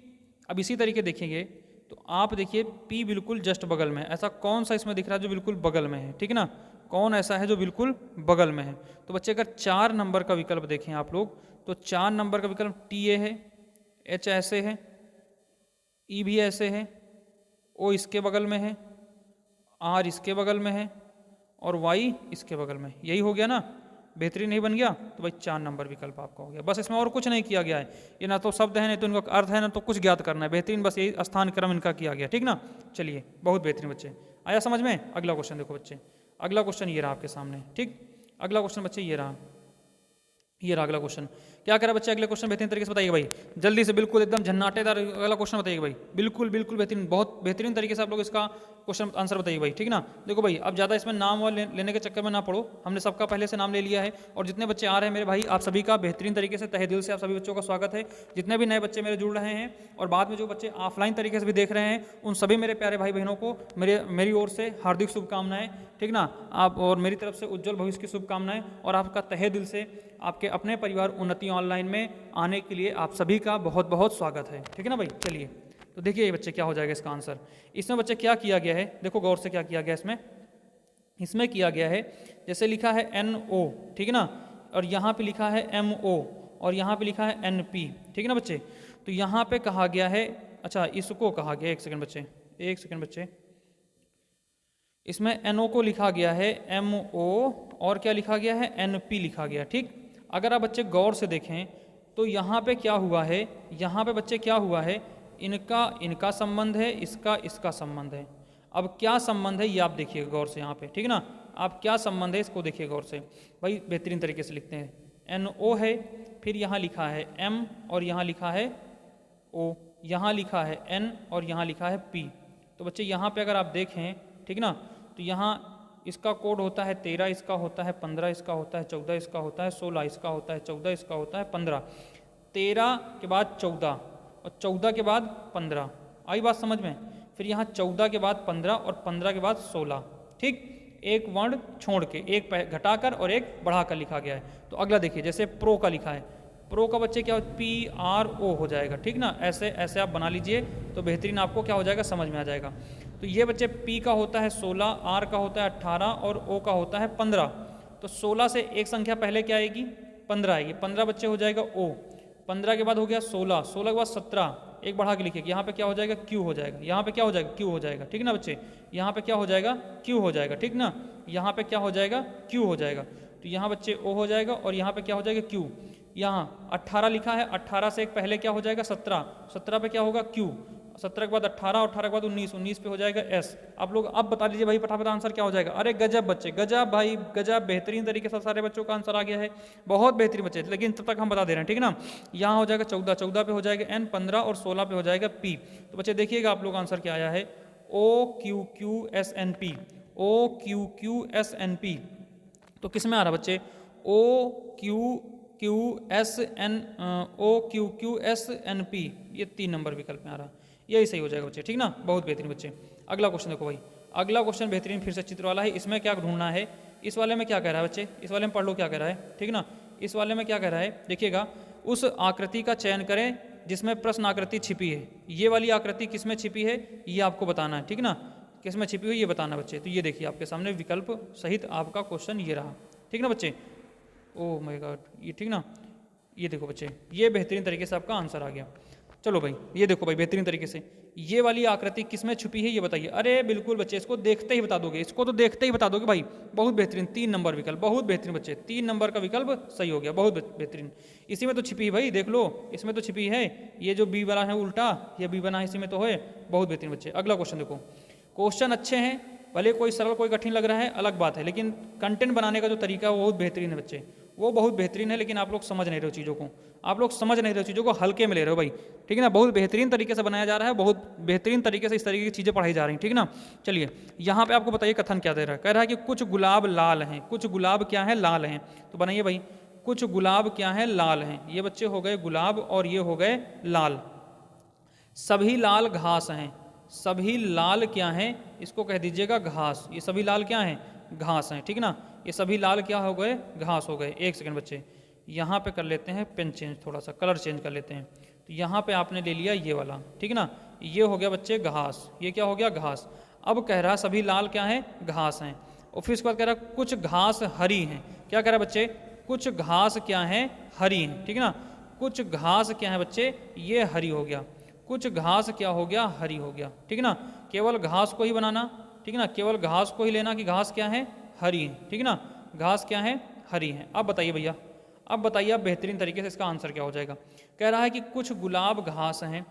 अब इसी तरीके देखेंगे तो आप देखिए पी बिल्कुल जस्ट बगल में है, ऐसा कौन सा इसमें दिख रहा है जो बिल्कुल बगल में है, ठीक है ना, कौन ऐसा है जो बिल्कुल बगल में है। तो बच्चे अगर 4 नंबर का विकल्प देखें आप लोग तो 4 नंबर का विकल्प टी ए है, एच ऐसे है, ई भी ऐसे है, ओ इसके बगल में है, आर इसके बगल में है और वाई इसके बगल में, यही हो गया ना, बेहतरीन नहीं बन गया। तो भाई 4 नंबर विकल्प आपका हो गया, बस इसमें और कुछ नहीं किया गया है, ये ना तो शब्द है ना तो इनका अर्थ है ना तो कुछ ज्ञात करना है, बेहतरीन बस यही स्थान क्रम इनका किया गया, ठीक ना। चलिए बहुत बेहतरीन बच्चे, आया समझ में। अगला क्वेश्चन देखो बच्चे, अगला क्वेश्चन ये रहा आपके सामने, ठीक। अगला क्वेश्चन बच्चे ये रहा अगला क्वेश्चन क्या करा बच्चे, अगले क्वेश्चन बेहतरीन तरीके से बताइए भाई, जल्दी से, बिल्कुल एकदम झन्नाटेदार अगला क्वेश्चन बताइए भाई, बिल्कुल बिल्कुल बेहतरीन, बहुत बेहतरीन तरीके से आप लोग इसका क्वेश्चन आंसर बताइए भाई, ठीक ना। देखो भाई अब ज़्यादा इसमें नाम और लेने के चक्कर में ना पड़ो, हमने सबका पहले से नाम ले लिया है और जितने बच्चे आ रहे हैं मेरे भाई आप सभी का बेहतरीन तरीके से तहे दिल से आप सभी बच्चों का स्वागत है। जितने भी नए बच्चे मेरे जुड़ रहे हैं और बाद में जो बच्चे ऑफलाइन तरीके से भी देख रहे हैं उन सभी मेरे प्यारे भाई बहनों को मेरी ओर से हार्दिक शुभकामनाएं, ठीक ना। आप और मेरी तरफ से उज्जवल भविष्य की शुभकामनाएं और आपका तहे दिल से आपके अपने परिवार उन्नति ऑनलाइन में आने के लिए आप सभी का बहुत बहुत स्वागत है, ठीक है ना भाई। चलिए तो देखिए ये बच्चे क्या हो जाएगा इसका आंसर, इसमें बच्चे क्या किया गया है, देखो गौर से क्या किया गया इसमें किया गया है, जैसे लिखा है NO, ठीक है ना, और यहाँ पे लिखा है MO और यहाँ पे लिखा है NP, ठीक है ना बच्चे। तो यहाँ पे कहा गया है, अच्छा इसको कहा गया, एक सेकंड बच्चे, इसमें NO को लिखा गया है MO और क्या लिखा गया है NP लिखा गया, ठीक। अगर आप बच्चे गौर से देखें तो यहाँ पे क्या हुआ है, यहाँ पे बच्चे क्या हुआ है, इनका संबंध है, इसका संबंध है। अब क्या संबंध है ये आप देखिए गौर से यहाँ पे, ठीक है ना। आप क्या संबंध है इसको देखिए गौर से भाई, बेहतरीन तरीके से लिखते हैं। NO है, फिर यहाँ लिखा है M और यहाँ लिखा है O, यहाँ लिखा है N और यहाँ लिखा है P। तो बच्चे यहाँ पे अगर आप देखें, ठीक ना, तो यहाँ इसका कोड होता है 13, इसका होता है 15, इसका होता है 14, इसका होता है 16, इसका होता है 14, इसका होता है 15। 13 के बाद 14 और 14 के बाद 15, आई बात समझ में। फिर यहाँ 14 के बाद 15 और 15 के बाद 16, ठीक, एक वर्ण छोड़ के, एक घटाकर और एक बढ़ाकर लिखा गया है। तो अगला देखिए, जैसे प्रो का लिखा है, प्रो का बच्चे क्या PRO हो जाएगा, ठीक ना। ऐसे ऐसे आप बना लीजिए तो बेहतरीन आपको क्या हो जाएगा, समझ में आ जाएगा। तो ये बच्चे P का होता है 16, R का होता है 18 और O का होता है 15। तो 16 से एक संख्या पहले क्या आएगी, 15 आएगी, 15 बच्चे हो जाएगा O, 15 के बाद हो गया 16, 16 के बाद 17, एक बढ़ा के लिखिए, यहाँ पे क्या हो जाएगा, Q हो जाएगा, यहाँ पे क्या हो जाएगा, Q हो जाएगा, ठीक ना बच्चे। यहाँ पे क्या हो जाएगा, Q हो जाएगा, ठीक ना। यहाँ पे क्या हो जाएगा, Q हो जाएगा। तो यहाँ बच्चे O हो जाएगा और यहाँ पे क्या हो जाएगा, Q। यहाँ 18 लिखा है, 18 से एक पहले क्या हो जाएगा, 17, 17 पे क्या होगा, Q, 17 के बाद 18, 18 के बाद 19, 19 पे हो जाएगा S। आप लोग अब बता दीजिए भाई फटाफट आंसर क्या हो जाएगा। अरे गजब बच्चे, गजब भाई गजब, बेहतरीन तरीके से सारे बच्चों का आंसर आ गया है, बहुत बेहतरीन बच्चे, लेकिन तब तक हम बता दे रहे हैं, ठीक है ना। यहाँ हो जाएगा 14, 14 पे हो जाएगा N, 15 और 16 पे हो जाएगा P। तो बच्चे देखिएगा आप लोग आंसर क्या आया है, OQQSNP, OQQSNP। तो किस में आ रहा बच्चे, OQQSNP, ये 3 नंबर विकल्प में आ रहा, यही सही हो जाएगा बच्चे, ठीक ना। बहुत बेहतरीन बच्चे। अगला क्वेश्चन देखो भाई, अगला क्वेश्चन बेहतरीन फिर से चित्र वाला है। इसमें क्या ढूंढना है, इस वाले में क्या कह रहा है बच्चे, इस वाले में पढ़ लो क्या कह रहा है, ठीक ना। इस वाले में क्या कह रहा है, देखिएगा, उस आकृति का चयन करें जिसमें प्रश्न आकृति छिपी है। ये वाली आकृति किस में छिपी है ये आपको बताना है, ठीक ना, किस में छिपी हुई ये बताना बच्चे। तो ये देखिए आपके सामने विकल्प सहित आपका क्वेश्चन ये रहा, ठीक ना बच्चे। ओह माय गॉड, ये ठीक ना, ये देखो बच्चे, ये बेहतरीन तरीके से आपका आंसर आ गया। चलो भाई ये देखो भाई बेहतरीन तरीके से, ये वाली आकृति किस में छुपी है ये बताइए। अरे बिल्कुल बच्चे, इसको देखते ही बता दोगे, इसको तो देखते ही बता दोगे भाई, बहुत बेहतरीन, 3 नंबर विकल्प, बहुत बेहतरीन बच्चे, 3 नंबर का विकल्प सही हो गया, बहुत बेहतरीन। इसी में तो छिपी है भाई, देख लो इसमें तो छिपी है, ये जो बी बना है उल्टा, ये बी बना है इसी में तो है, बहुत बेहतरीन बच्चे। अगला क्वेश्चन देखो, क्वेश्चन अच्छे हैं, भले कोई सरल कोई कठिन लग रहा है अलग बात है, लेकिन कंटेंट बनाने का जो तरीका है वो बहुत बेहतरीन है बच्चे, वो बहुत बेहतरीन है। लेकिन आप लोग समझ नहीं रहे हो चीज़ों को, आप लोग समझ नहीं रहे हो चीज़ों को, हल्के में ले रहे हो भाई, ठीक है ना। बहुत बेहतरीन तरीके से बनाया जा रहा है, बहुत बेहतरीन तरीके से इस तरीके की चीज़ें पढ़ाई जा रही हैं, ठीक है ना। चलिए यहाँ पे आपको बताइए कथन क्या दे रहा है, कह रहा है कि कुछ गुलाब लाल हैं, कुछ गुलाब क्या है, लाल हैं। तो बनाइए भाई, कुछ गुलाब क्या है, लाल हैं। ये बच्चे हो गए गुलाब और ये हो गए लाल। सभी लाल घास हैं, सभी लाल क्या हैं, इसको कह दीजिएगा घास। ये सभी लाल क्या हैं, घास हैं, ठीक ना। ये सभी लाल क्या हो गए, घास हो गए। एक सेकंड बच्चे, यहाँ पे कर लेते हैं पेन चेंज, थोड़ा सा कलर चेंज कर लेते हैं। तो यहाँ पे आपने ले लिया ये वाला, ठीक है ना, ये हो गया बच्चे घास, ये क्या हो गया, घास। अब कह रहा सभी लाल क्या है, घास हैं। और फिर उसके बाद कह रहा कुछ घास हरी हैं। क्या कह रहा है बच्चे, कुछ घास क्या है, हरी हैं, ठीक है ना। कुछ घास क्या है बच्चे, ये हरी हो गया, कुछ घास क्या हो गया, हरी हो गया, ठीक है ना। केवल घास को ही बनाना, ठीक है ना, केवल घास को ही लेना कि घास क्या है, हरी है, ठीक है ना, घास क्या है, हरी है। अब बताइए भैया, अब बताइए आप बेहतरीन तरीके से इसका आंसर क्या हो जाएगा। कह रहा है कि कुछ गुलाब घास हैं,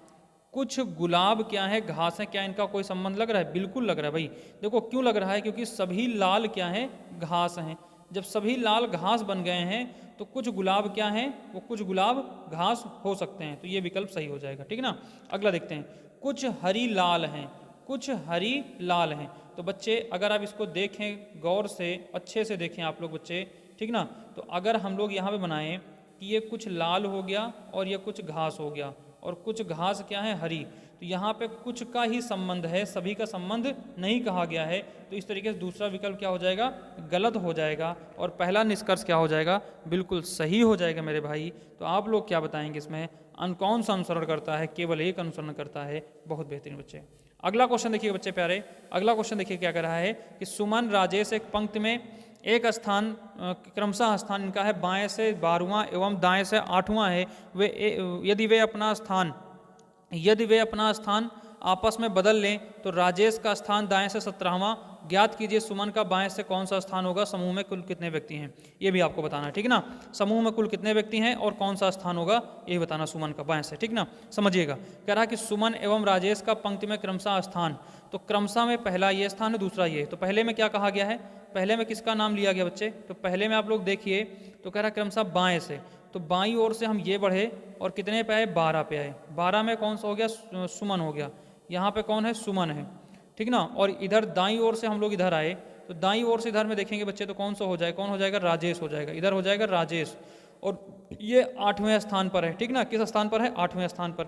कुछ गुलाब क्या है, घास है। क्या इनका कोई संबंध लग रहा है, बिल्कुल लग रहा है भाई। देखो क्यों लग रहा है, क्योंकि सभी लाल क्या है, घास हैं। जब सभी लाल घास बन गए हैं तो कुछ गुलाब क्या हैं, वो कुछ गुलाब घास हो सकते हैं। तो ये विकल्प सही हो जाएगा, ठीक है ना। अगला देखते हैं, कुछ हरी लाल हैं, कुछ हरी लाल हैं। तो बच्चे अगर आप इसको देखें गौर से, अच्छे से देखें आप लोग बच्चे, ठीक ना। तो अगर हम लोग यहाँ पे बनाएं कि ये कुछ लाल हो गया और ये कुछ घास हो गया और कुछ घास क्या है, हरी, तो यहाँ पे कुछ का ही संबंध है, सभी का संबंध नहीं कहा गया है। तो इस तरीके से दूसरा विकल्प क्या हो जाएगा, गलत हो जाएगा और पहला निष्कर्ष क्या हो जाएगा, बिल्कुल सही हो जाएगा मेरे भाई। तो आप लोग क्या बताएंगे इसमें, कौन सा अनुसरण करता है, केवल एक अनुसरण करता है। बहुत बेहतरीन बच्चे। अगला क्वेश्चन देखिए बच्चे प्यारे, अगला क्वेश्चन देखिए क्या कर रहा है कि सुमन राजेश एक पंक्ति में एक स्थान, क्रमशः स्थान इनका है बाएं से 12वां एवं दाएं से 8वां है। यदि वे अपना स्थान आपस में बदल लें तो राजेश का स्थान दाएं से 17वां ज्ञात कीजिए सुमन का बाएं से कौन सा स्थान होगा, समूह में कुल कितने व्यक्ति हैं, ये भी आपको बताना है, ठीक ना। समूह में कुल कितने व्यक्ति हैं और कौन सा स्थान होगा, ये बताना सुमन का बाएं से, ठीक ना। समझिएगा, कह रहा है कि सुमन एवं राजेश का पंक्ति में क्रमशः स्थान, तो क्रमशः में पहला ये स्थान है, दूसरा ये। तो पहले में क्या कहा गया है, पहले में किसका नाम लिया गया बच्चे, तो पहले में आप लोग देखिए तो कह रहा है क्रमशः बाएं से, तो बाईं ओर से हम ये बढ़े और कितने पे आए, 12 पे आए। 12 में कौन सा हो गया, सुमन हो गया। यहाँ पे कौन है, सुमन है, ठीक ना। और इधर दाईं ओर से हम लोग इधर आए, तो दाईं ओर से इधर में देखेंगे बच्चे तो कौन सा हो जाएगा, कौन हो जाएगा, राजेश हो जाएगा, इधर हो जाएगा राजेश। और ये 8वें स्थान पर है, ठीक ना। किस स्थान पर है, 8वें स्थान पर।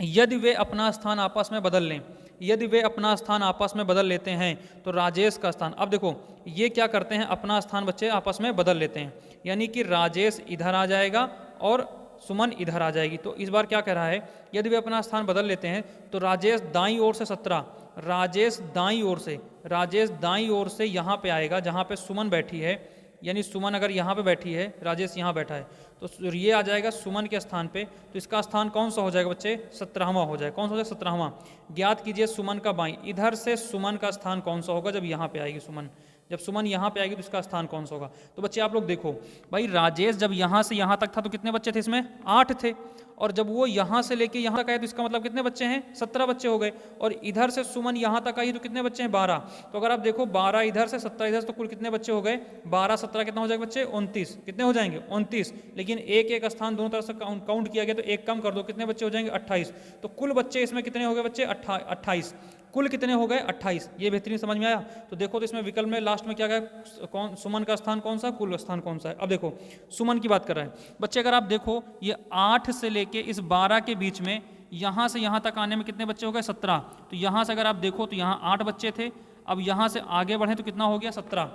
यदि वे अपना स्थान आपस में बदल लें, यदि वे अपना स्थान आपस में बदल लेते हैं तो राजेश का स्थान, अब देखो ये क्या करते हैं, अपना स्थान बच्चे आपस में बदल लेते हैं, यानी कि राजेश इधर आ जाएगा और सुमन इधर आ जाएगी। तो इस बार क्या कह रहा है, यदि वे अपना स्थान बदल लेते हैं तो राजेश दाईं ओर से 17, राजेश दाईं ओर से, राजेश दाईं ओर से यहाँ पे आएगा जहाँ पे सुमन बैठी है, यानी सुमन अगर यहाँ पे बैठी है, राजेश यहाँ बैठा है, तो ये आ जाएगा सुमन के स्थान पे। तो इसका स्थान कौन सा हो जाएगा बच्चे, 17वां हो जाएगा। कौन सा हो जाएगा, 17वां। ज्ञात कीजिए सुमन का बाईं, इधर से सुमन का स्थान कौन सा होगा, जब यहाँ पे आएगी सुमन, जब सुमन यहाँ पे आएगी तो इसका स्थान कौन सा होगा। तो बच्चे आप लोग देखो भाई, राजेश जब यहाँ से यहाँ तक था तो कितने बच्चे थे इसमें, 8 थे, और जब वो यहाँ से लेके यहाँ तक आए तो इसका मतलब कितने बच्चे हैं, 17 बच्चे हो गए। और इधर से सुमन यहाँ तक आई तो कितने बच्चे हैं, 12। तो अगर आप देखो 12 इधर से 17 इधर से, तो कुल कितने बच्चे हो गए, 12 17 कितना हो जाएगा बच्चे, 29। कितने हो जाएंगे, 29। लेकिन एक एक स्थान दोनों तरफ से काउंट किया गया तो एक कम कर दो, कितने बच्चे हो जाएंगे, 28। तो कुल बच्चे इसमें कितने हो गए बच्चे, 28। कुल कितने हो गए, 28। ये बेहतरीन समझ में आया। तो देखो तो इसमें विकल्प में लास्ट में क्या गया, कौन सुमन का स्थान कौन सा, कुल स्थान कौन सा है। अब देखो सुमन की बात कर रहा है बच्चे, अगर आप देखो ये 8 से लेके इस 12 के बीच में यहाँ से यहाँ तक आने में कितने बच्चे हो गए, 17। तो यहाँ से अगर आप देखो तो यहाँ 8 बच्चे थे, अब यहाँ से आगे बढ़े तो कितना हो गया, 17।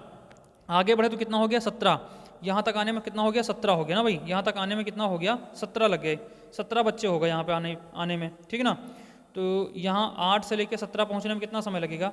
आगे बढ़े तो कितना हो गया, 17। यहाँ तक आने में कितना हो गया, 17 हो गया ना भाई, यहाँ तक आने में कितना हो गया, 17 लग गए, 17 बच्चे हो गए यहाँ पे आने में, ठीक ना। तो यहाँ 8 से लेकर 17 पहुँचने में कितना समय लगेगा,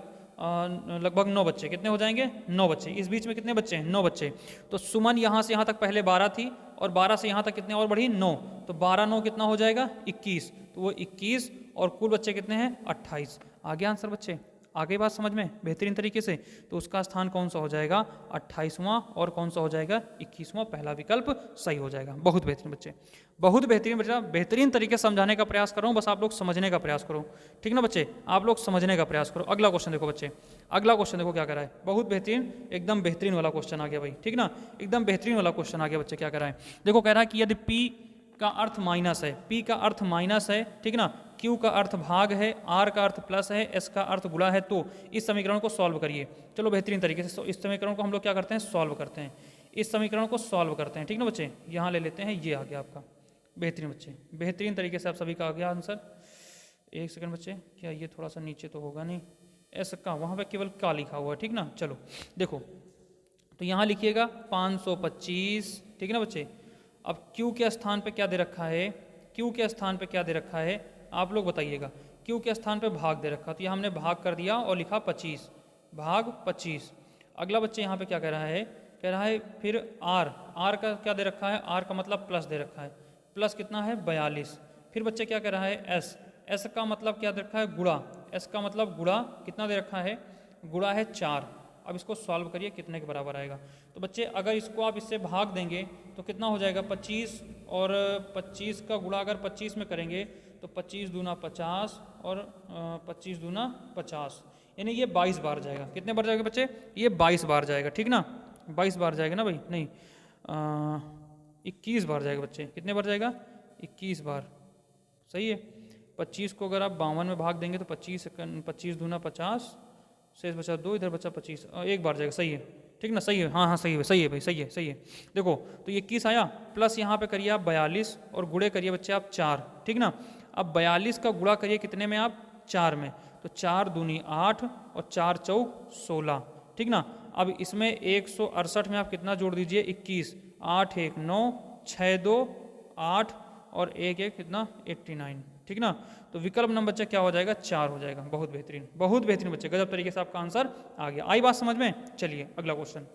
लगभग 9 बच्चे, कितने हो जाएंगे, 9 बच्चे। इस बीच में कितने बच्चे हैं, 9 बच्चे। तो सुमन यहाँ से यहाँ तक पहले 12 थी, और 12 से यहाँ तक कितने और बढ़ी, 9। तो 12 9 कितना हो जाएगा, 21। तो वो 21, और कुल बच्चे कितने हैं, 28। आ गया आंसर बच्चे, आ गई बात समझ में बेहतरीन तरीके से। तो उसका स्थान कौन सा हो जाएगा, 28वां, और कौन सा हो जाएगा, 21वां। पहला विकल्प सही हो जाएगा। बहुत बेहतरीन बच्चे, बहुत बेहतरीन बच्चा, बेहतरीन तरीके से समझाने का प्रयास कर रहा हूँ, बस आप लोग समझने का प्रयास करो, ठीक ना बच्चे, आप लोग समझने का प्रयास करो। अगला क्वेश्चन देखो बच्चे, अगला क्वेश्चन देखो क्या करा है, बहुत बेहतरीन, एकदम बेहतरीन वाला क्वेश्चन आ गया भाई, ठीक ना, एकदम बेहतरीन वाला क्वेश्चन आ गया बच्चे। क्या करा है देखो, कह रहा है कि यदि P का अर्थ माइनस है, P का अर्थ माइनस है, ठीक ना, Q का अर्थ भाग है, R का अर्थ प्लस है, S का अर्थ गुणा है, तो इस समीकरण को सॉल्व करिए। चलो बेहतरीन तरीके से इस समीकरण को हम लोग क्या करते हैं, सॉल्व करते हैं, इस समीकरण को सॉल्व करते हैं, ठीक ना बच्चे। यहाँ ले लेते हैं, ये आ गया आपका, बेहतरीन बच्चे, बेहतरीन तरीके से आप सभी का आ गया आंसर। एक सेकंड बच्चे, क्या ये थोड़ा सा नीचे तो होगा नहीं, एस का वहाँ पे केवल का लिखा हुआ है, ठीक ना। चलो देखो, तो यहाँ लिखिएगा 525, ठीक है ना बच्चे। अब Q के स्थान पे क्या दे रखा है, Q के स्थान पे क्या दे रखा है, आप लोग बताइएगा। Q के स्थान पे भाग दे रखा, तो यहाँ हमने भाग कर दिया और लिखा 25, भाग 25। अगला बच्चे यहाँ पे क्या कह रहा है, कह रहा है फिर R का क्या दे रखा है, R का मतलब प्लस दे रखा है, प्लस कितना है 42। फिर बच्चे क्या कह रहा है S का मतलब क्या दे रखा है, गुणा, S का मतलब गुणा, कितना दे रखा है, गुणा है 4। अब इसको सॉल्व करिए, कितने के बराबर आएगा। तो बच्चे अगर इसको आप इससे भाग देंगे तो कितना हो जाएगा 25, और 25 का गुणा अगर 25 में करेंगे तो 25 दूना 50 और 25 दूना 50, यानी ये 22 बार जाएगा। कितने बार जाएगा बच्चे, ये 22 बार जाएगा, ठीक ना, 22 बार जाएगा ना भाई, नहीं 21 बार जाएगा बच्चे। कितने बार जाएगा, 21 बार, सही है। 25 को अगर आप 52 में भाग देंगे तो 25 दूना 50, शेष बचा 2, इधर बचा 25, एक बार जाएगा, सही है, ठीक ना, सही है, हाँ सही है, सही है भाई, सही है, सही है। देखो तो 21 आया, प्लस यहाँ पे करिए आप 42 और गुणे करिए बच्चे आप 4, ठीक ना। अब 42 का गुणा करिए कितने में, आप 4 में, तो 4 दूनी 8 और 4 चौक 16, ठीक ना। अब इसमें 168 में आप कितना जोड़ दीजिए, 21, 8 1 9, 6 2 8 और 1 1 कितना 89, ठीक ना। तो विकल्प नंबर बच्चा क्या हो जाएगा, 4 हो जाएगा। बहुत बेहतरीन, बहुत बेहतरीन बच्चे, गजब तरीके से आपका आंसर आ गया। आई बात समझ में। चलिए अगला क्वेश्चन,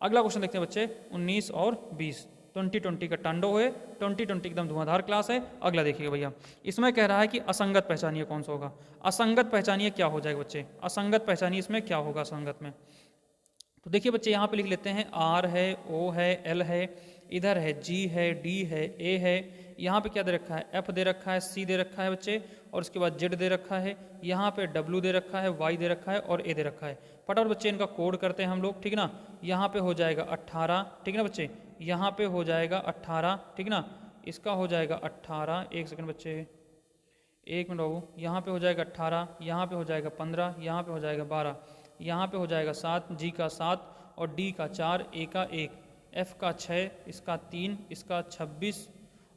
अगला क्वेश्चन देखते हैं बच्चे 19 और 20। 2020 का टांडो है, 2020 एकदम धुआंधार क्लास है। अगला देखिएगा भैया, इसमें कह रहा है कि असंगत पहचानिए कौन सा होगा। असंगत पहचानिए क्या हो जाएगा बच्चे, असंगत पहचानिए इसमें क्या होगा असंगत में। तो देखिए बच्चे यहाँ पे लिख लेते हैं, आर है, ओ है, एल है, इधर है जी है, डी है, ए है, यहाँ पे क्या दे रखा है, एफ दे रखा है, सी दे रखा है बच्चे, और उसके बाद जेड दे रखा है, यहाँ पे डब्ल्यू दे रखा है, वाई दे रखा है और ए दे रखा है। फटाफट बच्चे इनका कोड करते हैं हम लोग, ठीक ना। यहाँ पे हो जाएगा 18, ठीक ना बच्चे, यहाँ पे हो जाएगा 18, ठीक ना, इसका हो जाएगा 18, एक सेकंड बच्चे, एक मिनट बाबू, यहाँ पे हो जाएगा 18, यहाँ पे हो जाएगा 15, यहाँ पे हो जाएगा 12, यहाँ पे हो जाएगा 7, जी का 7 और डी का 4, ए का 1, एफ का 6, इसका 3, इसका 26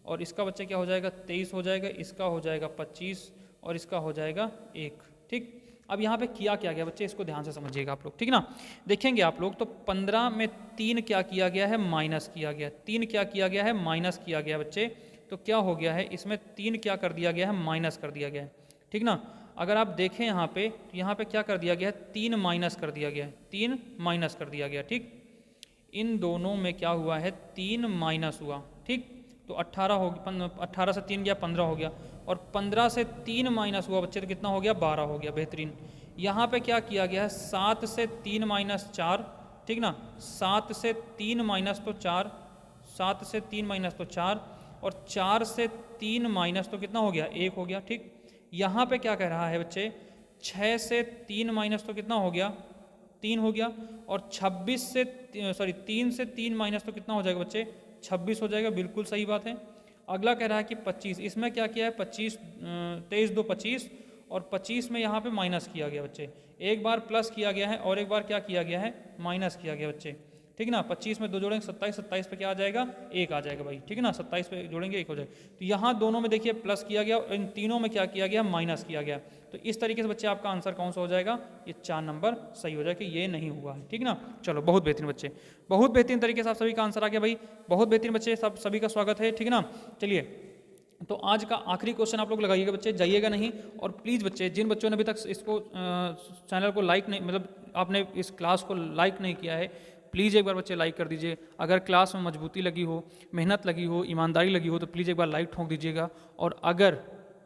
और इसका बच्चे क्या हो जाएगा 23 हो जाएगा, इसका हो जाएगा 25 और इसका हो जाएगा 1। ठीक, अब यहाँ पे किया क्या गया बच्चे, इसको ध्यान से समझिएगा आप लोग, ठीक ना। देखेंगे आप लोग तो 15 में 3 क्या किया गया है, माइनस किया गया, 3 क्या किया गया है, माइनस किया गया बच्चे। तो क्या हो गया है इसमें, 3 क्या कर दिया गया है, माइनस कर दिया गया है, ठीक ना। अगर आप देखें यहाँ पे क्या कर दिया गया है, 3 माइनस कर दिया गया है, 3 माइनस कर दिया गया, ठीक। इन दोनों में क्या हुआ है, 3 माइनस हुआ, ठीक। तो 18 हो गया, 18 से 3 गया 15 हो गया, और 15 से 3 माइनस हुआ बच्चे तो कितना हो गया, 12 हो गया, बेहतरीन। यहाँ पे क्या किया गया है, 7 से 3 माइनस 4, ठीक ना, 7 से 3 माइनस तो 4, 7 से 3 माइनस तो 4 और 4 से 3 माइनस तो कितना हो गया, 1 हो गया, ठीक। यहाँ पे क्या कह रहा है बच्चे, 6 से 3 माइनस तो कितना हो गया, 3 हो गया, और 3 से 3 माइनस तो कितना हो जाएगा बच्चे, 26 हो जाएगा, बिल्कुल सही बात है। अगला कह रहा है कि 25, इसमें क्या किया है, 25, 23 2 25 और 25 में यहाँ पे माइनस किया गया बच्चे, एक बार प्लस किया गया है और एक बार क्या किया गया है, माइनस किया गया बच्चे, ठीक ना। 25 में 2 जोड़ेंगे 27, 27 पे क्या आ जाएगा, 1 आ जाएगा भाई, ठीक है ना, 27 पे जोड़ेंगे 1 हो जाएगा। तो यहाँ दोनों में देखिए प्लस किया गया और इन तीनों में क्या किया गया, माइनस किया गया। तो इस तरीके से बच्चे आपका आंसर कौन सा हो जाएगा, ये 4 नंबर सही हो जाएगा कि ये नहीं हुआ है, ठीक ना। चलो बहुत बेहतरीन बच्चे, बहुत बेहतरीन तरीके से आप सभी का आंसर आ गया भाई, बहुत बेहतरीन बच्चे, सब सभी का स्वागत है, ठीक है ना। चलिए तो आज का आखिरी क्वेश्चन आप लोग लगाइएगा बच्चे, जाइएगा नहीं। और प्लीज़ बच्चे, जिन बच्चों ने अभी तक इसको चैनल को लाइक नहीं, मतलब आपने इस क्लास को लाइक नहीं किया है, प्लीज़ एक बार बच्चे लाइक कर दीजिए। अगर क्लास में मजबूती लगी हो, मेहनत लगी हो, ईमानदारी लगी हो तो प्लीज़ एक बार लाइक ठोक दीजिएगा। और अगर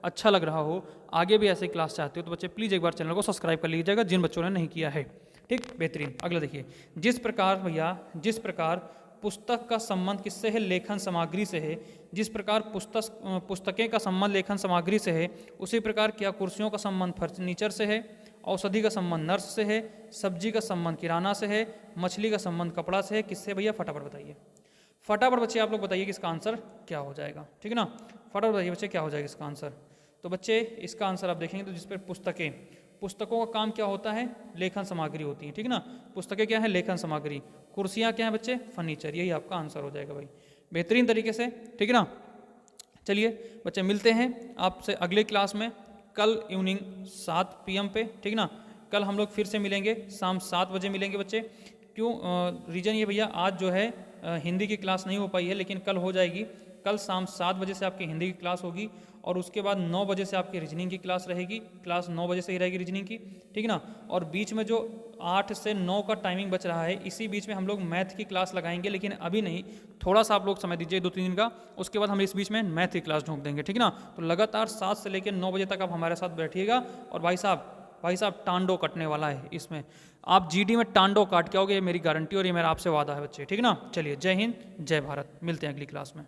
अच्छा लग रहा हो, आगे भी ऐसे क्लास चाहते हो तो बच्चे प्लीज़ एक बार चैनल को सब्सक्राइब कर लीजिएगा, जिन बच्चों ने नहीं किया है, ठीक। बेहतरीन। अगला देखिए, जिस प्रकार पुस्तक का संबंध किससे है, लेखन सामग्री से है। जिस प्रकार पुस्तकें का संबंध लेखन सामग्री से है, उसी प्रकार क्या कुर्सियों का संबंध फर्नीचर से है, औषधि का संबंध नर्स से है, सब्जी का संबंध किराना से है, मछली का संबंध कपड़ा से है, किससे भैया, फटाफट बताइए। फटाफट बच्चे आप लोग बताइए कि इसका आंसर क्या हो जाएगा, ठीक है ना। फटाफट बताइए बच्चे क्या हो जाएगा इसका आंसर। तो बच्चे इसका आंसर आप देखेंगे तो जिस पर पुस्तकों का काम क्या होता है, लेखन सामग्री होती है, ठीक है ना। पुस्तकें क्या है, लेखन सामग्री। कुर्सियाँ क्या है बच्चे, फर्नीचर। यही आपका आंसर हो जाएगा भाई, बेहतरीन तरीके से, ठीक है ना। चलिए बच्चे मिलते हैं आपसे अगले क्लास में कल इवनिंग 7 PM पे, ठीक ना। कल हम लोग फिर से मिलेंगे, शाम 7 बजे मिलेंगे बच्चे। क्यों, रीज़न ये भैया, आज जो है हिंदी की क्लास नहीं हो पाई है, लेकिन कल हो जाएगी। कल शाम 7 बजे से आपकी हिंदी की क्लास होगी और उसके बाद 9 बजे से आपकी रीजनिंग की क्लास रहेगी। क्लास 9 बजे से ही रहेगी रीजनिंग की, ठीक ना। और बीच में जो 8 से 9 का टाइमिंग बच रहा है, इसी बीच में हम लोग मैथ की क्लास लगाएंगे, लेकिन अभी नहीं, थोड़ा सा आप लोग समय दीजिए 2-3 दिन का, उसके बाद हम इस बीच में मैथ की क्लास ढूंढ देंगे, ठीक ना। तो लगातार 7 से लेकर 9 बजे तक आप हमारे साथ बैठिएगा। और भाई साहब टांडो कटने वाला है इसमें, आप GD में टांडो काट के आओगे, ये मेरी गारंटी और ये मेरा आपसे वादा है बच्चे, ठीक ना। चलिए, जय हिंद, जय भारत, मिलते हैं अगली क्लास में।